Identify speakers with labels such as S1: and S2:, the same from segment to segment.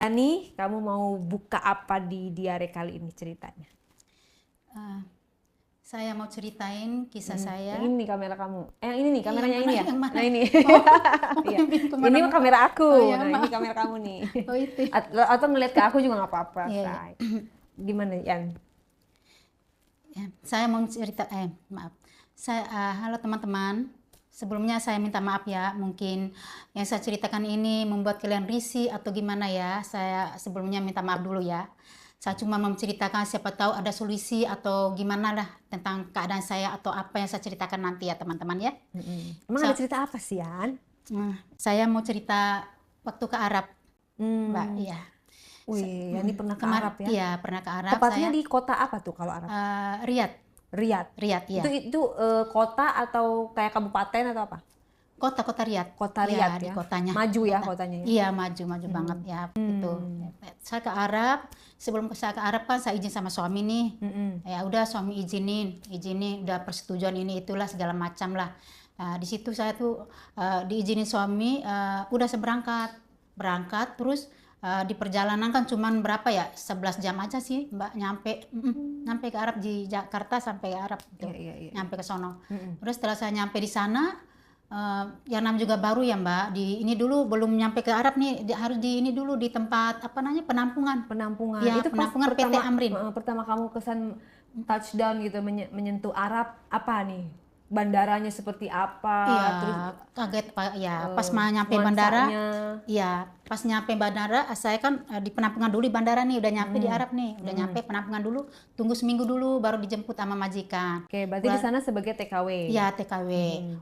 S1: Ani, kamu mau buka apa di diare kali ini ceritanya?
S2: Saya mau ceritain kisah saya.
S1: Yang ini kamera kamu. Yang ini nih, kameranya
S2: yang
S1: ini
S2: mana,
S1: ya?
S2: yang mana?
S1: Nah ini. Iya.
S2: Pintu
S1: Ini
S2: mana?
S1: kamera aku.
S2: Oh, iya,
S1: Nah, ini
S2: maaf.
S1: kamera kamu nih.
S2: Oh, itu.
S1: Atau ngeliat ke aku juga nggak apa-apa,
S2: Iya,
S1: Say. Gimana, Yan?
S2: Ya, saya mau cerita, maaf. Halo teman-teman. Sebelumnya saya minta maaf ya, mungkin yang saya ceritakan ini membuat kalian risih atau gimana ya. Saya sebelumnya minta maaf dulu ya. Saya cuma mau menceritakan, siapa tahu ada solusi atau gimana lah tentang keadaan saya atau apa yang saya ceritakan nanti ya teman-teman ya.
S1: Emang ada cerita apa sih, Yan?
S2: Saya mau cerita waktu ke Arab, Mbak. Iya.
S1: Wih, Yani pernah ke Arab ya?
S2: Iya, pernah ke Arab.
S1: Tepatnya
S2: saya,
S1: di kota apa tuh kalau Arab?
S2: Riyadh.
S1: Riyadh.
S2: Riyadh, ya.
S1: Itu kota atau kayak kabupaten atau apa?
S2: Kota Riyadh.
S1: Kota Riyadh
S2: Di
S1: ya?
S2: kotanya.
S1: Maju ya kotanya ya?
S2: Iya, maju banget ya. Gitu. Saya ke Arab. Sebelum saya ke Arab kan saya izin sama suami nih. Ya udah suami izinin udah persetujuan ini itulah segala macam lah. Nah, di situ saya tuh diizinin suami, udah saya berangkat terus. Di perjalanan kan cuman berapa ya, 11 jam aja sih Mbak nyampe ke Arab, di Jakarta sampai ke Arab gitu.
S1: Iya.
S2: Nyampe ke sono. Udah setelah saya nyampe di sana, yang namanya juga baru ya Mbak, di ini dulu belum nyampe ke Arab nih, harus di ini dulu di tempat apa namanya, penampungan ya,
S1: Itu
S2: penampungan PT Amrin.
S1: pertama kamu kesan touchdown gitu menyentuh Arab, apa nih bandaranya seperti apa?
S2: Iya,
S1: Terus
S2: kaget Pak ya, pas mau nyampe bandara. Iya, pas nyampe bandara, saya kan di penampungan dulu di bandara nih, udah nyampe di Arab nih, udah nyampe penampungan dulu, tunggu seminggu dulu baru dijemput sama majikan.
S1: Oke, berarti di sana sebagai TKW.
S2: Iya, TKW.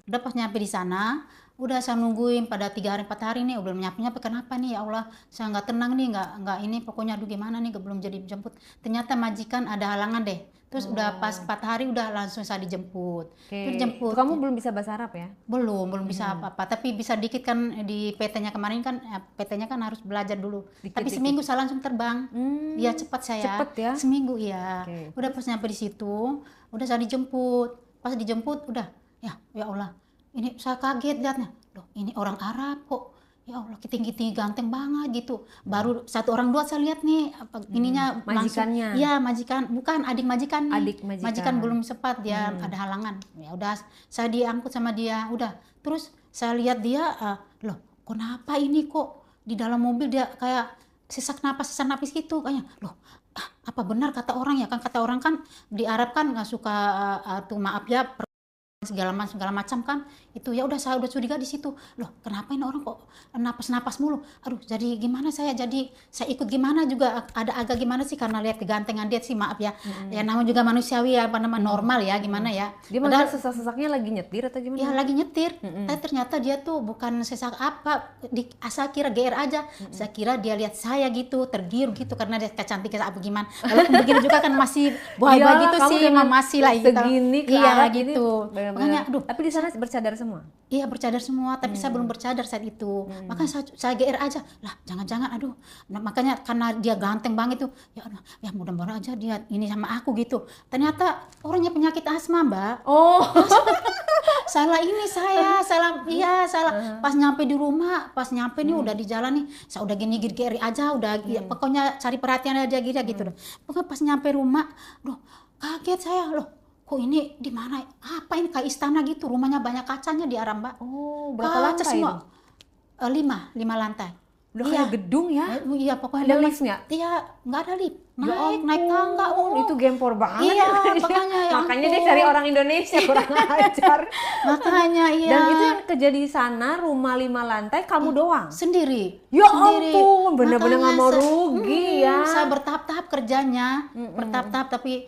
S2: Udah pas nyampe di sana, udah saya nungguin pada 3 hari 4 hari nih, belum nyampe kenapa nih ya Allah, saya nggak tenang nih, nggak ini, pokoknya aduh gimana nih, belum jadi dijemput. Ternyata majikan ada halangan deh. Terus udah pas 4 hari udah langsung saya dijemput.
S1: Oke.
S2: Dijemput.
S1: Kamu belum bisa bahasa Arab ya?
S2: Belum bisa apa-apa, tapi bisa dikit kan di PT-nya kemarin kan, PT-nya kan harus belajar dulu. Tapi seminggu saya langsung terbang. Iya, cepat saya.
S1: Cepet ya?
S2: Seminggu iya.
S1: Oke.
S2: Udah pas nyampe di situ, udah saya dijemput. Pas dijemput udah, ya Allah. Ini saya kaget lihatnya. Loh, ini orang Arab kok. Ya Allah, tinggi-tinggi ganteng banget gitu. Baru satu orang dua saya lihat nih, ininya
S1: Majikannya.
S2: Iya, majikan, bukan adik majikan nih.
S1: Adik majikan.
S2: Majikan belum sempat, dia ada halangan. Ya udah, saya diangkut sama dia. Udah, terus saya lihat dia, loh, kenapa ini kok di dalam mobil dia kayak sesak napas gitu kayaknya. Loh, apa benar kata orang ya, kan kata orang kan di Arab kan nggak suka tuh maaf ya, segala macam kan, itu ya udah saya udah curiga di situ. Loh, kenapa ini orang kok napas mulu, aduh, jadi gimana saya ikut gimana juga, ada agak gimana sih, karena lihat kegantengan dia sih, maaf ya, ya namanya juga manusiawi ya, apa namanya, normal ya, gimana ya,
S1: Dia malah sesak-sesaknya lagi nyetir atau gimana?
S2: ya lagi nyetir. Tapi ternyata dia tuh bukan sesak apa, saya kira GR aja. Saya kira dia lihat saya gitu, tergiur gitu karena dia kecantikan apa gimana. Walaupun begini juga kan masih buah-buah gitu sih, masih lah gitu.
S1: Segini ke
S2: iya
S1: Arab
S2: gitu. Makanya aduh.
S1: Tapi di sana bercadar semua?
S2: Iya, bercadar semua, tapi saya belum bercadar saat itu. Makanya saya GR aja. Lah, jangan-jangan aduh. Nah, makanya karena dia ganteng banget tuh. Ya aduh, ya mudah-mudahan aja dia ini sama aku gitu. Ternyata orangnya penyakit asma, Mbak.
S1: Oh.
S2: salah. Pas nyampe di rumah, pas nyampe nih udah di jalan nih, saya udah gini GR aja, udah ya, pokoknya cari perhatian aja gitu. Pokoknya pas nyampe rumah, loh, kaget saya, loh. Kok ini di mana? Apa ini kayak istana gitu? Rumahnya banyak kacanya di Arab, Mbak.
S1: Oh, berapa lantai
S2: semua?
S1: itu?
S2: 5 lantai.
S1: Udah kayak gedung ya?
S2: Iya, pokoknya
S1: ada lift nggak?
S2: Iya, nggak ada lift. Naik tangga.
S1: Itu gempor banget.
S2: Iya, makanya ya.
S1: Makanya dia cari orang Indonesia kurang ajar.
S2: Makanya iya.
S1: Dan itu yang kejadi di sana, rumah 5 lantai, kamu doang?
S2: Sendiri.
S1: Ya ampun, bener-bener nggak mau rugi ya.
S2: Saya bertahap-tahap kerjanya, bertahap-tahap, tapi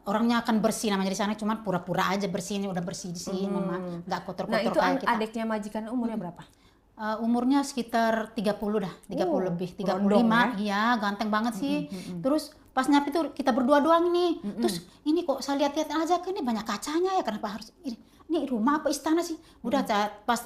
S2: orangnya akan bersih namanya di sana, cuma pura-pura aja bersih, ini udah bersih di sini, nggak kotor-kotor.
S1: Nah, itu
S2: kayak kita.
S1: adiknya majikan umurnya berapa?
S2: Umurnya sekitar 30 dah, 30 lebih, 35. Iya, ganteng banget sih. Terus pas nyampe tuh kita berdua doang nih. Terus ini kok saya lihat-lihat aja, kan ini banyak kacanya ya, kenapa harus ini rumah apa istana sih? Udah pas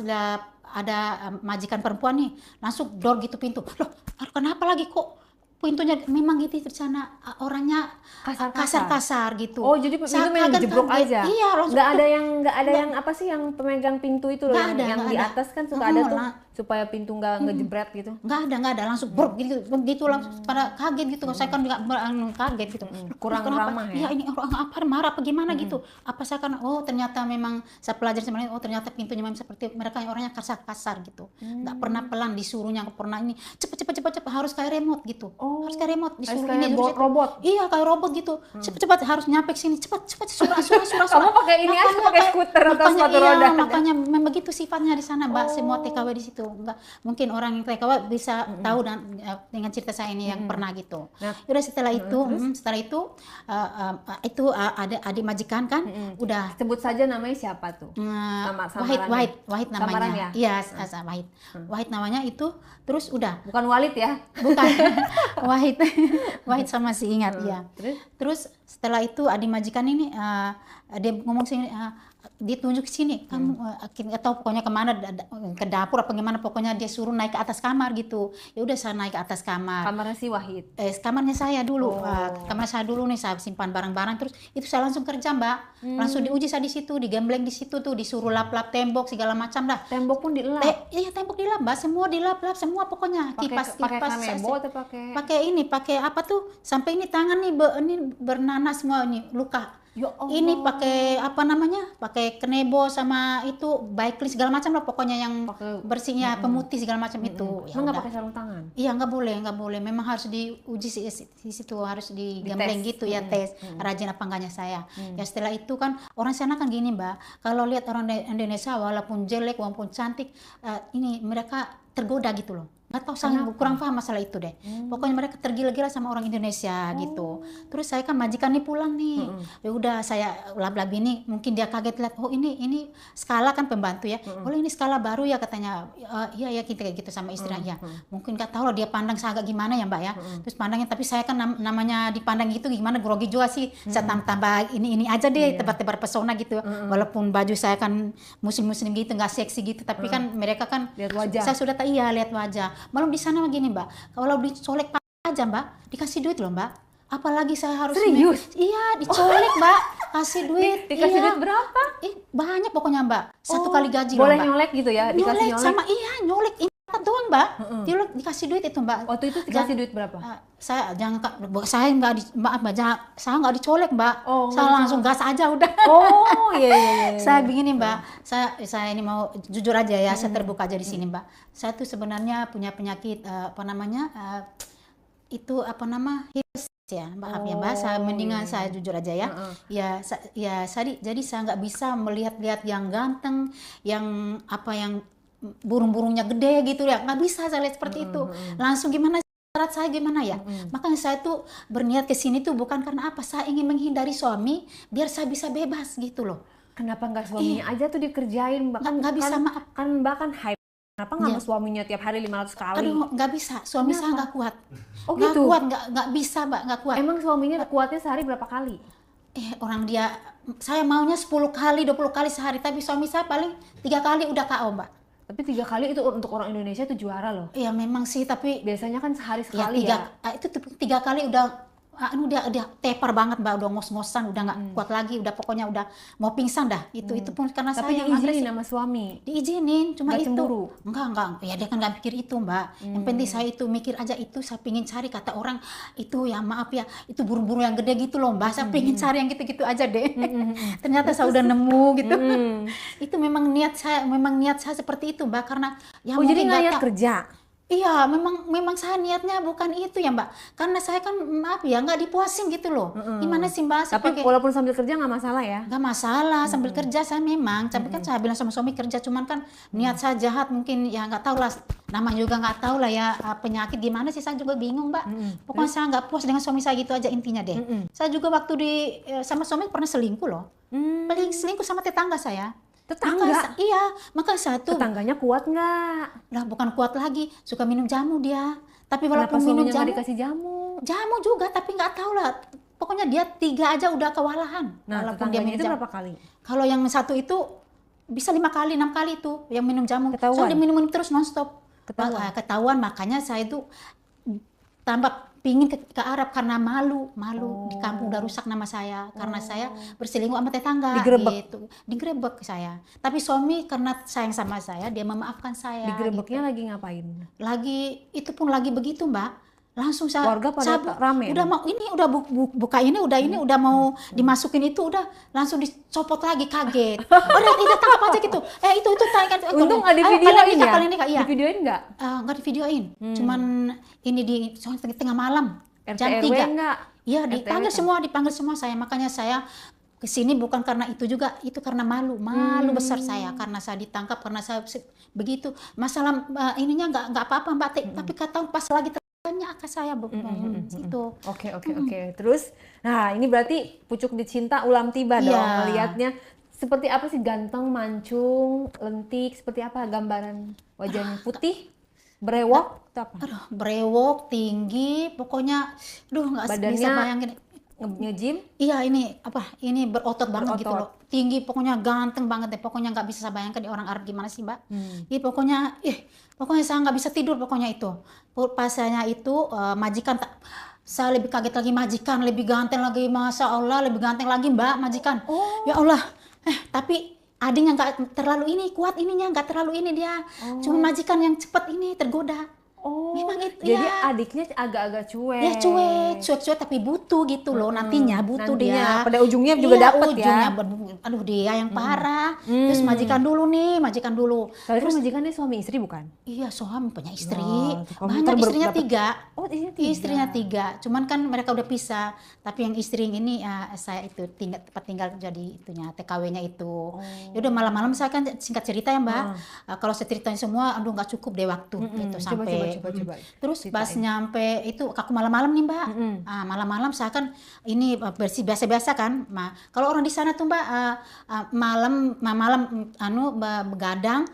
S2: ada majikan perempuan nih, langsung door gitu pintu. Loh, kenapa lagi kok pintunya memang gitu di sana orangnya
S1: Kasar-kasar.
S2: kasar-kasar gitu.
S1: Oh, jadi pintu
S2: Saya
S1: main
S2: kaget,
S1: dijebrok
S2: kaget.
S1: aja.
S2: Iya, langsung
S1: Nggak ada yang apa sih yang pemegang pintu itu loh,
S2: Nggak ada,
S1: yang
S2: nggak
S1: di
S2: ada.
S1: atas kan suka ada tuh
S2: Lah.
S1: supaya pintu nggak ngejebret gitu.
S2: nggak ada langsung brok gitu begitu langsung pada kaget gitu. Saya kan juga kaget gitu.
S1: Kurang
S2: Kenapa?
S1: ramah ya?
S2: Iya, ini orang apa marah apa gimana gitu. Apa saya kan ternyata memang saya pelajari sebenarnya ternyata pintunya memang seperti mereka yang orangnya kasar gitu. Nggak pernah pelan disuruhnya, nggak pernah ini cepet harus kayak remote gitu. Harus kayak remote disuruh
S1: kayak
S2: ini
S1: robot.
S2: Iya, kayak robot gitu. Cepet harus nyampe sini cepet surah.
S1: Kamu pakai ini aja, pakai skuter atau sepatu
S2: iya,
S1: roda.
S2: makanya memang begitu sifatnya di sana, Mbak. Semua TKW di situ. Enggak mungkin orang yang TKW bisa tahu dan dengan cerita saya ini yang pernah gitu.
S1: Nah,
S2: Udah setelah itu ada adik majikan kan, udah
S1: sebut saja namanya siapa tuh? Nama samarannya.
S2: Wahid
S1: Samaran
S2: namanya.
S1: ya?
S2: Iya, Wahid. Wahid namanya itu, terus udah.
S1: Bukan Walid ya?
S2: Bukan. Wahid sama si ingat ya. Terus setelah itu adik majikan ini dia ngomong sini ditunjuk sini kamu atau pokoknya kemana ke dapur apa gimana, pokoknya dia suruh naik ke atas kamar gitu. Ya udah saya naik ke atas kamar.
S1: Kamarnya si Wahid.
S2: Kamarnya saya dulu. Kamar saya dulu nih, saya simpan barang-barang, terus itu saya langsung kerja, Mbak. Langsung diuji saya di situ, digembleng di situ tuh, disuruh lap-lap tembok segala macam dah.
S1: Tembok pun dilap.
S2: Iya, tembok dilap, Mbak. Semua dilap-lap, semua pokoknya.
S1: Pakai kanebo atau pakai?
S2: Pakai apa tuh? Sampai ini tangan nih ini bernanas semua ini luka.
S1: Ya Allah.
S2: Ini pakai apa namanya? Pakai kanebo sama itu Baiklin segala macam lah, pokoknya yang bersihnya pemutih segala macam itu. Ya
S1: Nggak
S2: udah.
S1: pakai sarung tangan?
S2: Iya, nggak boleh. Memang harus diuji di situ, harus digembleng gitu ya, tes rajin apa enggaknya saya. Ya setelah itu kan orang sana kan gini, Mbak. Kalau lihat orang Indonesia walaupun jelek, walaupun cantik, ini mereka tergoda gitu loh. Nggak tahu, saya kurang paham masalah itu deh. Pokoknya mereka tergila-gila sama orang Indonesia gitu. Terus saya kan majikan nih pulang nih. Ya udah saya lab-lab ini, mungkin dia kaget lihat, oh ini skala kan pembantu ya. Oh ini skala baru ya katanya. Iya kita kayak gitu sama istrinya. Mungkin nggak tahu lah dia pandang saya agak gimana ya, Mbak ya. Terus pandangnya, tapi saya kan namanya dipandang gitu gimana, grogi juga sih. Saya tambah ini aja deh, tebar-tebar pesona gitu. Walaupun baju saya kan muslim gitu, nggak seksi gitu, tapi kan mereka kan
S1: lihat wajah.
S2: Saya sudah lihat wajah. Malam di sana begini, Mbak. Kalau dicolek aja, Mbak, dikasih duit loh, Mbak. Apalagi saya harus
S1: serius?
S2: Iya, dicolek, Mbak. Kasih duit.
S1: Dikasih
S2: iya.
S1: duit berapa?
S2: Banyak pokoknya, Mbak. Satu kali gaji
S1: boleh
S2: loh, Mbak.
S1: nyolek gitu ya? Dikasih nyolek.
S2: Sama nyolek doang, Mbak. Dikasih duit itu, Mbak.
S1: Waktu itu dikasih duit berapa?
S2: Saya saya nggak dicolek, Mbak. Saya langsung gas aja udah.
S1: Oh, iya.
S2: Saya begini, Mbak. Saya ini mau jujur aja ya, saya terbuka aja di sini, Mbak. Saya tuh sebenarnya punya penyakit hips ya, maaf ya, Mbak. Saya mendingan saya jujur aja ya. Jadi saya nggak bisa melihat yang ganteng, yang burung-burungnya gede gitu ya, nggak bisa saya lihat seperti itu. Langsung gimana syarat saya gimana ya. Makanya saya tuh berniat ke sini tuh bukan karena apa, saya ingin menghindari suami biar saya bisa bebas gitu loh.
S1: Kenapa nggak suaminya aja tuh dikerjain, Mbak?
S2: Nggak bisa, maaf.
S1: Kan Mbak kan hype. Kenapa nggak sama suaminya tiap hari 500 kali?
S2: Aduh, nggak bisa. Suami saya nggak kuat.
S1: Oh
S2: nggak
S1: gitu?
S2: kuat, nggak bisa, Mbak, nggak kuat.
S1: Emang suaminya kuatnya sehari berapa kali?
S2: Orang dia, saya maunya 10 kali, 20 kali sehari, tapi suami saya paling 3 kali udah KO, Mbak.
S1: Tapi 3 kali itu untuk orang Indonesia itu juara loh.
S2: Iya memang sih, tapi
S1: biasanya kan sehari sekali ya.
S2: Itu 3 kali udah udah tepar banget, Mbak, udah ngos-ngosan, udah nggak kuat lagi, udah pokoknya udah mau pingsan dah. Itu pun karena
S1: tapi
S2: saya
S1: diizinin sama suami.
S2: Diizinin, cuma
S1: gak
S2: itu.
S1: Cemburu.
S2: Enggak. Ya dia kan nggak pikir itu, Mbak. Yang penting saya itu mikir aja itu, saya pingin cari, kata orang itu ya maaf ya, itu burung-burung yang gede gitu loh, Mbak. Saya pingin cari yang gitu-gitu aja deh. Ternyata saya udah nemu gitu. Itu memang niat saya seperti itu, Mbak, karena ya
S1: jadi niat kerja.
S2: Iya, memang saya niatnya bukan itu ya, Mbak. Karena saya kan maaf ya nggak dipuasin gitu loh. Gimana sih, Mbak?
S1: Tapi walaupun sambil kerja nggak masalah ya?
S2: Nggak masalah, sambil kerja saya memang. Tapi kan saya bilang sama suami kerja, cuman kan niat saya jahat mungkin ya nggak tahu lah. Nama juga nggak tahu lah ya, penyakit gimana sih, saya juga bingung, Mbak. Pokoknya saya nggak puas dengan suami saya gitu aja intinya deh. Saya juga waktu sama suami pernah selingkuh loh. Paling selingkuh sama tetangga saya.
S1: Tetangga?
S2: Iya, maka satu.
S1: Tetangganya kuat nggak?
S2: Lah bukan kuat lagi, suka minum jamu dia. Tapi walaupun minum jamu,
S1: dikasih jamu?
S2: Jamu juga, tapi nggak tahu lah. Pokoknya dia 3 aja udah kewalahan.
S1: Nah,
S2: walaupun dia minum
S1: itu
S2: jamu.
S1: berapa kali?
S2: Kalau yang satu itu bisa 5 kali, 6 kali tuh yang minum jamu.
S1: Ketahuan?
S2: Soalnya dia minum terus nonstop.
S1: Ketahuan?
S2: Ketahuan, makanya saya itu tambah pingin ke Arab karena malu di kampung udah rusak nama saya karena saya berselingkuh sama tetangga gitu. Digerebek saya. Tapi suami karena sayang sama saya dia memaafkan saya.
S1: Digerebeknya
S2: gitu.
S1: lagi ngapain?
S2: Lagi itu pun lagi begitu Mbak. Langsung saya
S1: Warga pada rame.
S2: Udah mau ini udah buka ini udah mau dimasukin itu udah langsung dicopot lagi kaget. Udah tidak tangkap aja gitu. Itu tanya.
S1: Untung ada videoin ya.
S2: Iya.
S1: Di videoin nggak?
S2: Nggak di videoin. Cuman ini di tengah malam jam
S1: RT
S2: 3.
S1: nggak?
S2: Iya dipanggil semua saya. Makanya saya kesini bukan karena itu juga, itu karena malu besar saya karena saya ditangkap karena saya begitu. Masalah ininya nggak apa-apa Mbak, tapi kata pas lagi tanya ke saya gitu.
S1: Oke. Terus, nah ini berarti pucuk dicinta ulam tiba dong melihatnya. Seperti apa sih, ganteng, mancung, lentik, seperti apa gambaran wajahnya? Putih, brewok, atau apa?
S2: Aduh, brewok, tinggi, pokoknya, nggak bisa bayangin.
S1: Nge-gym?
S2: Iya ini berotot banget gitu loh. Tinggi, pokoknya ganteng banget deh. Pokoknya nggak bisa saya bayangkan di orang Arab gimana sih Mbak. Pokoknya saya nggak bisa tidur pokoknya itu. Pasanya itu majikan, saya lebih kaget lagi majikan, lebih ganteng lagi, Masya Allah, lebih ganteng lagi Mbak majikan. Ya Allah, tapi adiknya nggak terlalu ini, kuat ininya, nggak terlalu ini dia. Cuma majikan yang cepat ini tergoda. Memang itu
S1: jadi adiknya agak-agak cuek.
S2: Ya cuek tapi butuh gitu loh. Nantinya butuh dia.
S1: Pada ujungnya juga dapat ya.
S2: Aduh dia yang parah. Terus majikan dulu.
S1: Terus majikannya suami istri bukan?
S2: Iya suami punya istri. Banyak istrinya 3. Istrinya 3. Cuman kan mereka udah pisah. Tapi yang istri ini saya itu tempat tinggal jadi itunya TKW-nya itu. Ya udah malam-malam saya kan singkat cerita ya Mbak. Kalau saya ceritain semua, aduh nggak cukup deh waktu gitu sampai.
S1: Coba.
S2: Terus pas nyampe itu aku malam-malam nih Mbak. Malam-malam saya kan ini bersih biasa-biasa kan. Kalau orang di sana tuh Mbak malam begadang,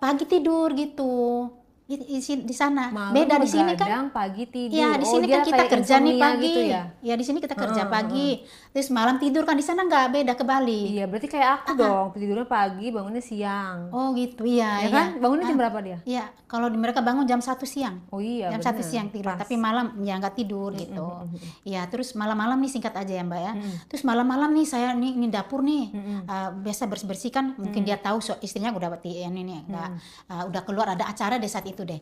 S2: pagi tidur gitu. Di sana beda di sini kan
S1: pagi tidur.
S2: Ya di sini kan kita kerja nih pagi
S1: gitu
S2: ya di sini kita kerja pagi terus malam tidur kan. Di sana nggak beda kebalik.
S1: Iya berarti kayak aku dong, tidurnya pagi bangunnya siang.
S2: Oh gitu ya
S1: kan bangunnya jam berapa dia?
S2: Iya kalau mereka bangun jam 1 siang.
S1: Oh iya
S2: jam 1 siang tidur. Tapi malam ya nggak tidur gitu. Iya terus malam-malam nih singkat aja ya Mbak ya. Terus malam-malam nih saya ini dapur nih biasa bersih kan. Mungkin dia tahu istrinya udah udah keluar ada acara di saat itu deh.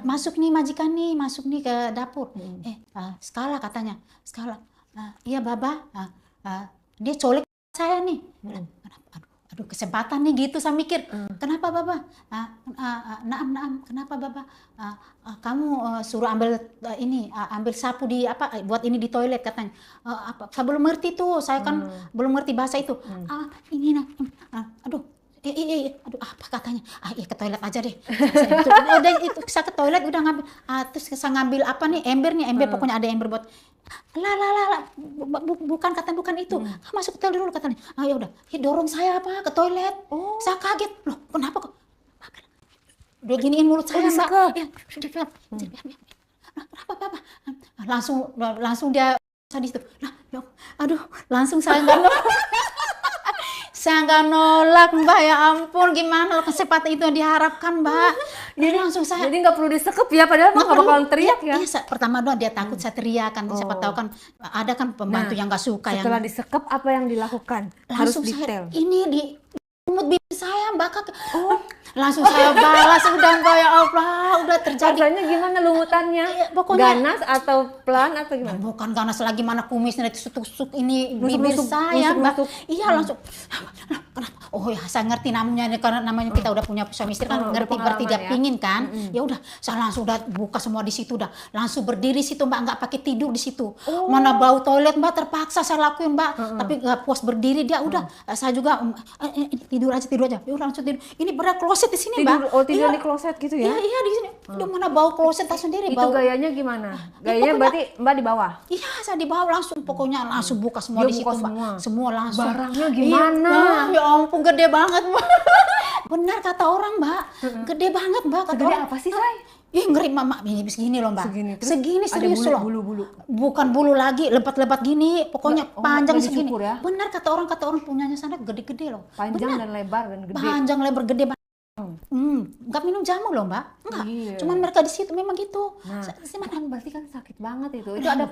S2: Masuk nih majikan nih, masuk nih ke dapur. Skala katanya. Skala. Iya Baba. Dia colek saya nih. Aduh kesempatan nih gitu saya mikir. Kenapa Baba? Naam. Kenapa Baba? Kamu suruh ambil ambil sapu buat ini di toilet katanya. Saya belum ngerti tuh. Saya kan belum ngerti bahasa itu. Aduh apa katanya? Iya ke toilet aja deh. Udah itu saya ke toilet udah ngambil. Terus saya ngambil ember pokoknya ada ember buat. Bukan itu. Masuk ke toilet dulu katanya. Ya udah, dorong saya ke toilet. Saya kaget. Loh, kenapa kok? Udah giniin mulut saya, Mbak. Ya, kenapa? Langsung dia di situ. Aduh, langsung saya saya nggak nolak Mbak, ya ampun gimana kesempatan itu yang diharapkan Mbak. Jadi langsung
S1: jadi nggak perlu disekep ya, padahal nggak bakalan teriak ya.
S2: Iya, pertama doang dia takut saya teriak kan. Siapa tahu kan ada kan pembantu yang nggak suka.
S1: Setelah disekep apa yang dilakukan? Harus detail.
S2: Ini di umut bibir saya Mbak. Langsung saya balas udah Mbak, ya Allah udah terjadi.
S1: Rasanya gimana lungutannya? Pokoknya ganas atau pelan atau gimana?
S2: Bukan ganas lagi, mana kumisnya tusuk-tusuk ini bibir saya Mbak. Iya langsung. Kenapa? Oh ya saya ngerti namanya karena namanya kita udah punya suami istri kan ngerti berarti dia pingin kan. Ya udah saya langsung udah buka semua di situ udah langsung berdiri situ Mbak, nggak pakai tidur di situ. Mana bau toilet Mbak terpaksa saya lakuin Mbak. Tapi nggak puas berdiri dia udah saya juga tidur aja. Ya udah langsung tidur. Ini berat kloset di sini Mbak.
S1: Tidur di kloset gitu ya?
S2: Iya di sini. Udah mana bau kloset sendiri.
S1: Itu gayanya gimana? Gayanya berarti Mbak di bawah?
S2: Iya saya di bawah langsung pokoknya langsung buka semua di situ Mbak. Semua langsung.
S1: Barangnya gimana?
S2: Ya ampun gede banget Mbak. Benar kata orang Mbak. Gede banget Mbak kata orang.
S1: Apa sih Say?
S2: Ih ngeri Mama, ini segini loh Mbak. Segini serius loh.
S1: Bulu-bulu.
S2: Bukan bulu lagi, lebat-lebat gini, pokoknya panjang segini.
S1: Ya?
S2: Benar kata orang punyanya sana gede-gede loh.
S1: Panjang dan lebar dan gede.
S2: Panjang lebar gede banget. Nggak minum jamu loh Mbak, enggak.
S1: Iya.
S2: Cuman mereka di situ memang gitu.
S1: Nah,
S2: Gimana?
S1: kan berarti kan sakit banget itu. Itu ada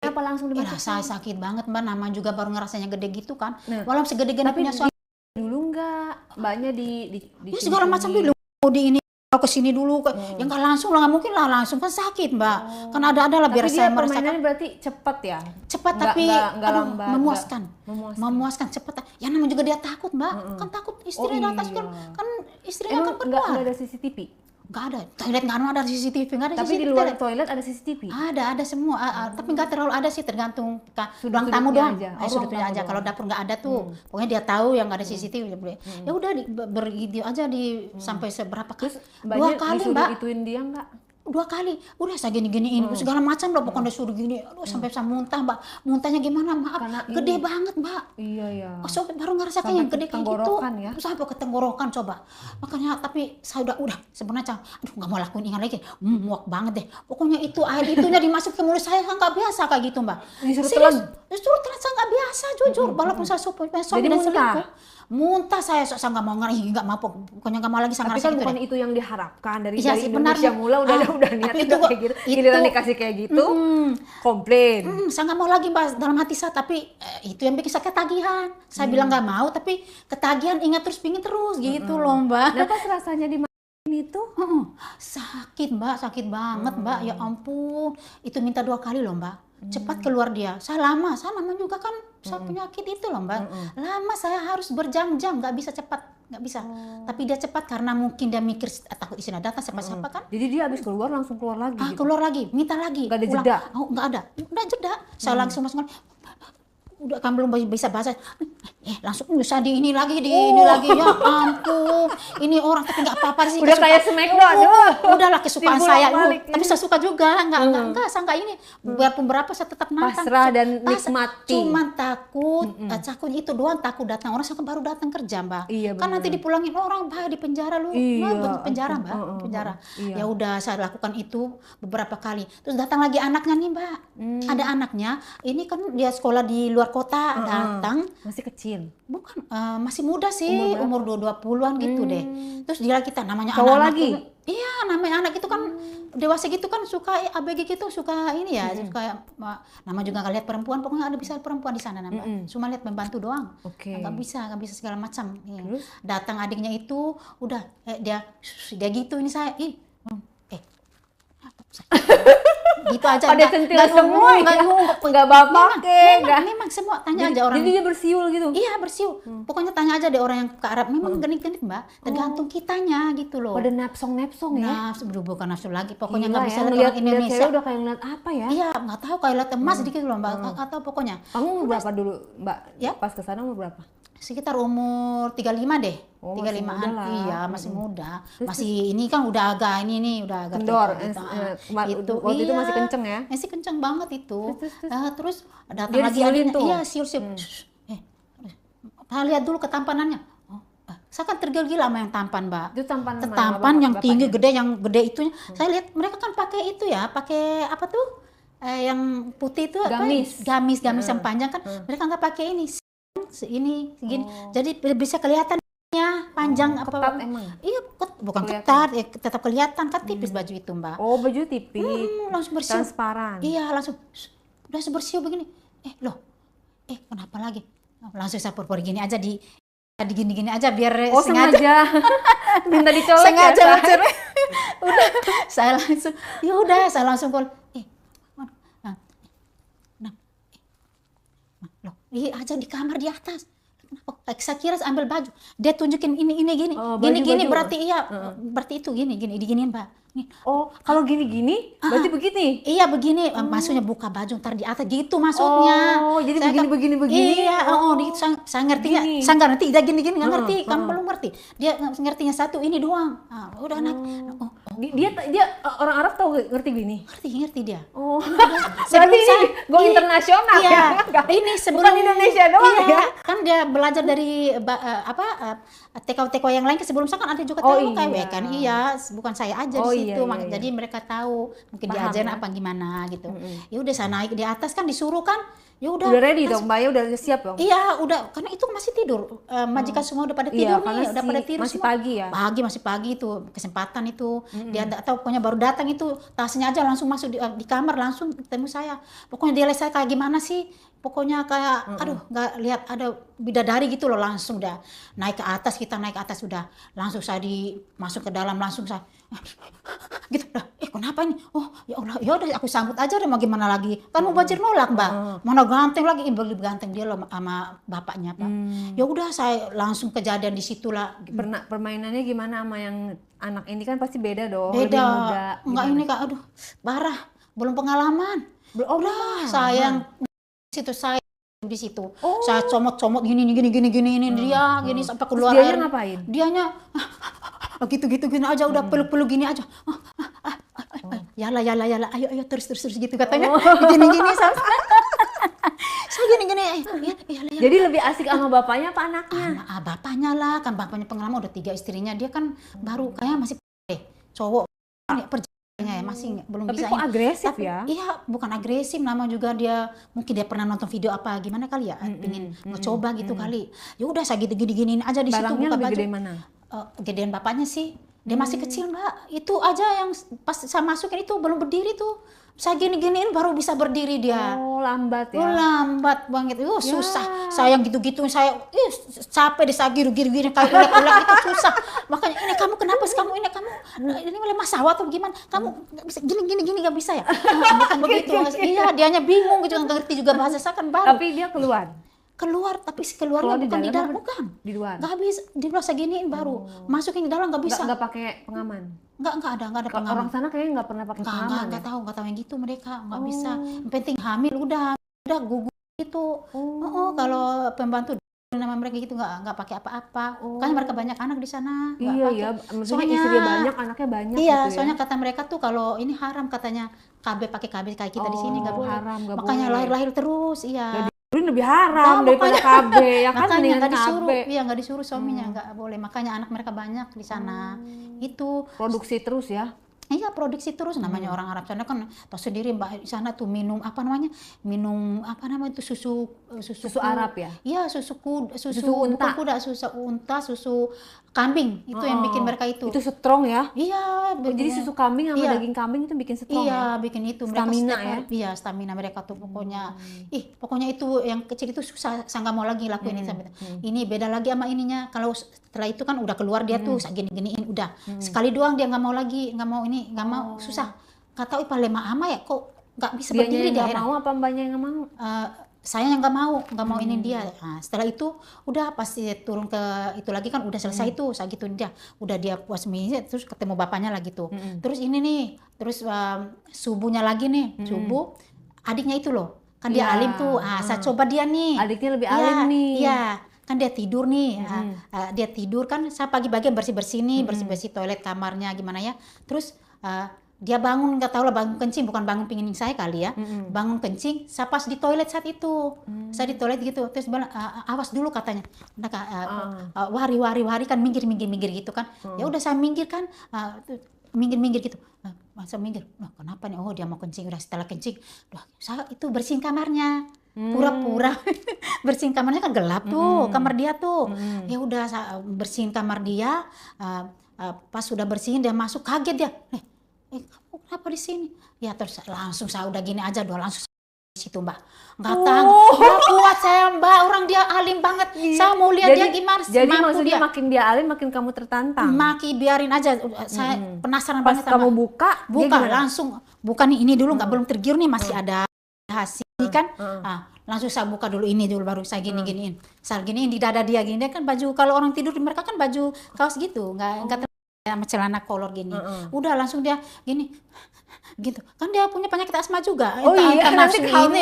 S1: apa langsung
S2: Ya,
S1: dimasukin?
S2: saya sakit banget Mbak, nama juga baru ngerasanya gede gitu kan.
S1: Nah,
S2: Walaupun segede-gede
S1: tapi
S2: punya suami,
S1: dulu nggak mbaknya
S2: ya segala macam dulu. Di ini ke sini dulu, ya nggak langsung lah, nggak mungkin lah langsung kan sakit Mbak. Kan ada lah biar
S1: Tapi
S2: saya
S1: dia
S2: merasakan
S1: permainannya berarti cepat ya?
S2: cepat
S1: Nggak-
S2: tapi
S1: nggak
S2: aduh,
S1: lambat,
S2: memuaskan.
S1: nggak
S2: Memuaskan cepat. Ya namanya juga dia takut Mbak, kan takut istrinya
S1: Oh,
S2: atas
S1: iya.
S2: kan istrinya
S1: Emang
S2: kan
S1: nggak
S2: keluar.
S1: ada CCTV?
S2: Nggak ada, toilet nggak ada CCTV, nggak ada
S1: Tapi
S2: CCTV.
S1: di luar toilet ada CCTV?
S2: Ada semua, tapi nggak terlalu ada sih, tergantung ruang tamu
S1: Sudut-sudutnya
S2: doang.
S1: aja. Oh,
S2: Sudut-sudutnya
S1: ruang
S2: aja.
S1: tamu
S2: Kalau
S1: doang.
S2: dapur nggak ada tuh, pokoknya dia tahu yang nggak ada CCTV dia boleh. Ya udah bervideo aja di sampai seberapa kali?
S1: Terus
S2: Dua
S1: mbaknya
S2: kali
S1: disuruh
S2: Mbak,
S1: ituin dia nggak?
S2: 2 kali. Udah saya gini-giniin segala macam loh, pokoknya suruh gini. Aduh sampai saya muntah Mbak. Muntahnya gimana? Maaf,
S1: Karena
S2: gede
S1: ini.
S2: banget Mbak.
S1: Iya ya.
S2: Oh, so, baru ngerasakan
S1: Sampai
S2: yang
S1: ke
S2: gede kayak gitu.
S1: tenggorokan ya?
S2: Sampai ke tenggorokan coba. Makanya tapi saya udah sebenarnya aduh nggak mau lakuin ingat lagi. Muak banget deh. Pokoknya itu air itunya dimasuk ke mulut saya kan nggak biasa kayak gitu Mbak.
S1: Disuruh
S2: Serius,
S1: telan?
S2: disuruh telan saya nggak biasa jujur. Walaupun saya suami
S1: Jadi
S2: dan
S1: muntah?
S2: selingkuh. Muntah saya nggak mau nggak mau pokoknya nggak mau lagi saya
S1: Tapi
S2: ngerasa
S1: kan
S2: gitu
S1: bukan
S2: deh.
S1: itu yang diharapkan dari
S2: Iya sih,
S1: Indonesia
S2: benarnya.
S1: mula udah niat
S2: tapi
S1: itu
S2: itu
S1: kayak gitu. Giliran dikasih kayak gitu, komplain.
S2: Saya nggak mau lagi Mbak dalam hati saya, tapi itu yang bikin saya ketagihan. Saya bilang nggak mau, tapi ketagihan ingat terus pingin terus gitu loh Mbak.
S1: Nah pas rasanya di itu?
S2: Sakit Mbak, sakit banget Mbak. Ya ampun, itu minta 2 kali loh Mbak. Cepat keluar dia. Saya lama juga kan saya penyakit itu loh Mbak. Lama saya harus berjam-jam, nggak bisa cepat, nggak bisa. Tapi dia cepat karena mungkin dia mikir takut isinya datang siapa-siapa kan.
S1: Jadi dia habis keluar langsung keluar lagi gitu?
S2: Keluar lagi, minta lagi.
S1: Nggak ada
S2: ulang.
S1: jeda?
S2: Oh, nggak ada. Udah jeda. Saya langsung masuk. Udah kan belum bisa bahasa. Langsung bisa di ini lagi ya ampun. Ini orang tapi nggak apa-apa sih.
S1: Udah kayak Smackdown.
S2: Udahlah kesukaan saya.
S1: Dibolak-balik.
S2: Tapi saya suka juga. Enggak, saya enggak ini. Biarpun berapa saya tetap nantang.
S1: Pasrah dan nikmati.
S2: Cuman takut itu doang, takut datang orang saya baru datang kerja Mbak.
S1: Iya,
S2: Kan
S1: bener.
S2: nanti dipulangin orang Mbak di penjara lu.
S1: Iya,
S2: Nah, penjara Mbak, penjara.
S1: iya.
S2: Ya udah saya lakukan itu beberapa kali. Terus datang lagi anaknya nih Mbak. Ada anaknya. Ini kan dia sekolah di luar kota, datang.
S1: Masih kecil.
S2: Bukan, masih muda sih, umur 20-an gitu deh. Terus dia kita namanya
S1: Cowok
S2: anak-anak
S1: lagi?
S2: tuh, iya, namanya anak itu kan dewasa gitu kan suka ABG gitu, suka ini ya, suka nama juga nggak lihat perempuan, pokoknya ada bisa perempuan di sana nama. Cuma lihat membantu doang.
S1: Oke.
S2: Nggak bisa segala macam. Ya. Datang adiknya itu udah dia gitu ini saya gitu aja
S1: Pada sentilan semua ya? Nggak bapak
S2: memang semua tanya aja orang.
S1: Jadi dia bersiul gitu?
S2: Iya bersiul. Pokoknya tanya aja deh orang yang ke Arab. Memang genit-genit Mbak. Tergantung kitanya gitu loh.
S1: Pada napsong-napsong ya?
S2: Nafsu, bukan nafsu lagi. Pokoknya
S1: Gila
S2: nggak bisa
S1: ya,
S2: lihat
S1: ngeliat
S2: orang Indonesia.
S1: cewek udah kayak ngeliat apa ya?
S2: Iya nggak tahu kayak lihat emas sedikit loh Mbak. Nggak tahu pokoknya.
S1: Kamu umur berapa dulu Mbak?
S2: Ya.
S1: Pas kesana umur berapa?
S2: Sekitar umur 35 deh.
S1: Oh, masih
S2: 35-an.
S1: muda lah.
S2: Iya masih muda. Masih ini kan udah agak ini nih udah agak
S1: Kendor.
S2: tua gitu.
S1: Waktu itu masih kenceng ya?
S2: Masih kenceng banget itu. Terus datang
S1: Dia
S2: lagi
S1: disiulin
S2: adiknya.
S1: tuh?
S2: Iya siul-siul. Lihat dulu ketampanannya. Saya kan tergila-gila sama yang tampan, Mbak.
S1: Itu tampan mana,
S2: Tampan yang
S1: bapaknya?
S2: tinggi gede, yang gede itunya. Saya lihat mereka kan pakai itu ya, pakai apa tuh? Yang putih itu apa?
S1: Gamis.
S2: Gamis yang panjang kan. Mereka nggak pakai ini. Ini segini. Jadi bisa kelihatan panjang apa?
S1: Ketat emang?
S2: Iya, bukan
S1: Kelihatan.
S2: ketat, ya, tetap kelihatan kan tipis baju itu, Mbak.
S1: Oh, baju tipis.
S2: Langsung bersiul.
S1: Transparan.
S2: Iya, langsung udah bersiul begini. Kenapa lagi? Langsung saya pur gini aja digini-gini aja biar
S1: Oh, sengaja. Minta dicolek
S2: sengaja
S1: ya, Say?
S2: mencuri. Udah, saya langsung call. Loh, aja di kamar di atas. Kenapa? Saya kira ambil baju. Dia tunjukin ini gini.
S1: Oh,
S2: Gini
S1: baju.
S2: berarti iya, berarti itu gini diginiin, Mbak. Nih.
S1: Oh, kalau gini-gini berarti begini?
S2: Iya begini, maksudnya buka baju ntar di atas gitu maksudnya.
S1: Oh, jadi
S2: Saya
S1: begini.
S2: Iya, saya ngertinya,
S1: Gini.
S2: saya nggak ngerti, dia gini nggak ngerti, kamu belum ngerti. Dia ngertinya satu ini doang. Udah anak,
S1: Dia orang Arab tahu ngerti gini?
S2: ngerti dia.
S1: Oh,
S2: Sebelum
S1: berarti
S2: saya-
S1: go
S2: Iya,
S1: internasional
S2: iya.
S1: ya?
S2: Ini sebelum
S1: Bukan Indonesia doang
S2: iya,
S1: ya?
S2: kan dia belajar dari TKW yang lain. Sebelum saya kan ada juga
S1: Oh,
S2: TKW
S1: iya.
S2: kan, iya, bukan saya aja
S1: Oh,
S2: di
S1: iya,
S2: situ.
S1: iya.
S2: Jadi mereka tahu mungkin
S1: Paham,
S2: diajarin
S1: ya?
S2: apa gimana gitu. Ya udah saya naik di atas kan disuruh kan Ya udah.
S1: Udah ready dong, Mbak ya udah siap dong.
S2: Iya, udah, karena itu masih tidur. Majikan semua udah pada tidur
S1: karena
S2: nih, udah pada tidur
S1: masih
S2: semua.
S1: pagi ya.
S2: Masih pagi itu kesempatan itu. Dia enggak tahu, pokoknya baru datang itu tasnya aja langsung masuk di kamar, langsung ketemu saya. Pokoknya dia lihat saya kayak gimana sih? Pokoknya kayak aduh, nggak lihat ada bidadari gitu loh, langsung dah naik ke atas, kita naik ke atas udah langsung saya masuk ke dalam, langsung saya gitu dah. Kenapa ini? Oh ya Allah, ya udah aku sambut aja deh, mau gimana lagi, kan mau banjir nolak Mbak, mana ganteng lagi, lebih ganteng dia loh sama bapaknya Pak. Ya udah saya langsung kejadian di situ lah.
S1: Permainannya gimana sama yang anak ini, kan pasti beda dong,
S2: Beda.
S1: lebih muda.
S2: Enggak ini Kak, aduh parah, belum pengalaman.
S1: Udah
S2: Sayang situ saya di situ. Saya comot-comot gini dia gini sampai keluar
S1: Terus
S2: air.
S1: dianya ngapain?
S2: Dianya gitu gini aja, udah peluk-peluk gini aja. Yala ayo terus gitu katanya. Gini sampai saya gini ya.
S1: Jadi lebih asik sama bapaknya apa anaknya?
S2: Sama bapaknya lah, kan bapaknya pengalaman udah 3 istrinya, dia kan baru kayak masih cowok ya, masih belum
S1: Tapi
S2: bisa.
S1: kok agresif ya?
S2: Iya, bukan agresif, nama juga dia mungkin dia pernah nonton video apa gimana kali ya, pengen mencoba gitu kali. Ya udah saya gini aja di situ.
S1: Barangnya
S2: buka
S1: lebih
S2: baju.
S1: gede mana?
S2: Gedean bapaknya sih. Dia masih kecil Mbak. Itu aja yang pas saya masukin itu belum berdiri tuh. Saya giniin baru bisa berdiri dia.
S1: Oh, lambat ya.
S2: Lambat banget. Susah. Saya gitu saya capek deh, saya gini kayak ulang itu susah. Makanya ini kamu kenapa sih, ini oleh masalah atau gimana? Kamu nggak bisa gini nggak bisa ya? Bukan begitu. Iya, dianya bingung gitu, nggak ngerti juga bahasa saya kan baru.
S1: Tapi dia keluar.
S2: Tapi keluarnya bukan di dalam, bukan.
S1: Di luar.
S2: Nggak bisa, di luar seginiin baru. Masukin di dalam nggak bisa.
S1: Nggak pakai pengaman.
S2: Nggak ada pengaman.
S1: Orang sana kayaknya nggak pernah pakai pengaman.
S2: Nggak tahu yang gitu mereka, nggak bisa. Yang penting hamil udah gugur gitu. Kalau pembantu nama mereka gitu nggak pakai apa-apa. Kan mereka banyak anak di sana.
S1: Iya, maksudnya istrinya banyak, anaknya banyak.
S2: Iya,
S1: gitu
S2: soalnya kata mereka tuh kalau ini haram katanya, kayak kita di sini nggak boleh.
S1: Haram, nggak
S2: makanya
S1: boleh.
S2: lahir terus, iya.
S1: Ini lebih haram daripada KB, ya kan?
S2: Makanya nggak
S1: KB.
S2: disuruh, nggak disuruh suaminya, nggak boleh. Makanya anak mereka banyak di sana. Itu
S1: Produksi terus ya?
S2: iya, produksi terus. Namanya orang Arab sana kan tahu sendiri Mbak, di sana tuh minum apa namanya itu susu
S1: Arab ya?
S2: Iya, susu
S1: unta.
S2: bukan kuda, susu unta, susu kambing itu yang bikin mereka itu.
S1: Itu strong ya?
S2: Iya,
S1: Jadi susu kambing sama daging kambing itu bikin strong ya?
S2: Iya, bikin itu mereka
S1: Stamina
S2: setiap
S1: ya?
S2: hari. Iya, stamina mereka tuh pokoknya. Pokoknya itu yang kecil itu susah, saya nggak mau lagi lakuin ini sampai. Ini beda lagi sama ininya. Kalau setelah itu kan udah keluar dia tuh saya giniin udah. Sekali doang dia nggak mau lagi, nggak mau susah. Nggak tahu lemah ama ya, kok nggak bisa berdiri dia.
S1: Nggak mau apa mbaknya yang nggak mau?
S2: Saya yang nggak mau ini dia. Nah, setelah itu udah pasti turun ke itu lagi kan udah selesai tuh, saya gituin dia. Udah dia puas minum, terus ketemu bapaknya lagi tuh. Terus ini nih, terus subuhnya lagi nih, subuh adiknya itu loh. Kan dia alim tuh. Saya coba dia nih.
S1: Adiknya lebih alim nih.
S2: Iya. Kan dia tidur nih, dia tidur kan, saya pagi-pagi bersih-bersih nih, bersih-bersih toilet kamarnya gimana ya. Terus dia bangun, nggak tahu lah bangun kencing, bukan bangun pingin saya kali ya, bangun kencing, saya pas di toilet saat itu, saya di toilet gitu, terus bilang awas dulu katanya, wari kan minggir gitu kan, ya udah saya minggir kan, minggir gitu, masa minggir, kenapa nih, dia mau kencing, udah setelah kencing, saya itu bersihin kamarnya. Pura-pura bersihin kamarnya kan gelap tuh, kamar dia tuh. Ya udah bersihin kamar dia, pas sudah bersihin dia masuk, kaget dia. Kamu kenapa di sini? Ya terus langsung saya udah gini aja, langsung di situ Mbak. Nggak kuat saya Mbak, orang dia alim banget. Saya mau lihat dia gimana.
S1: Jadi maksudnya makin dia alim, makin kamu tertantang.
S2: Makin biarin aja. Saya penasaran
S1: banget. Pas kamu buka
S2: langsung. Buka nih ini dulu, nggak belum tergiur nih, masih ada hasil kan. Langsung saya buka dulu ini dulu, baru saya giniin. Saya giniin di dada dia gini, kan baju kalau orang tidur mereka kan baju kaos gitu, nggak sama celana kolor gini. Udah langsung dia gini gitu kan, dia punya penyakit asma juga.
S1: Nanti kamu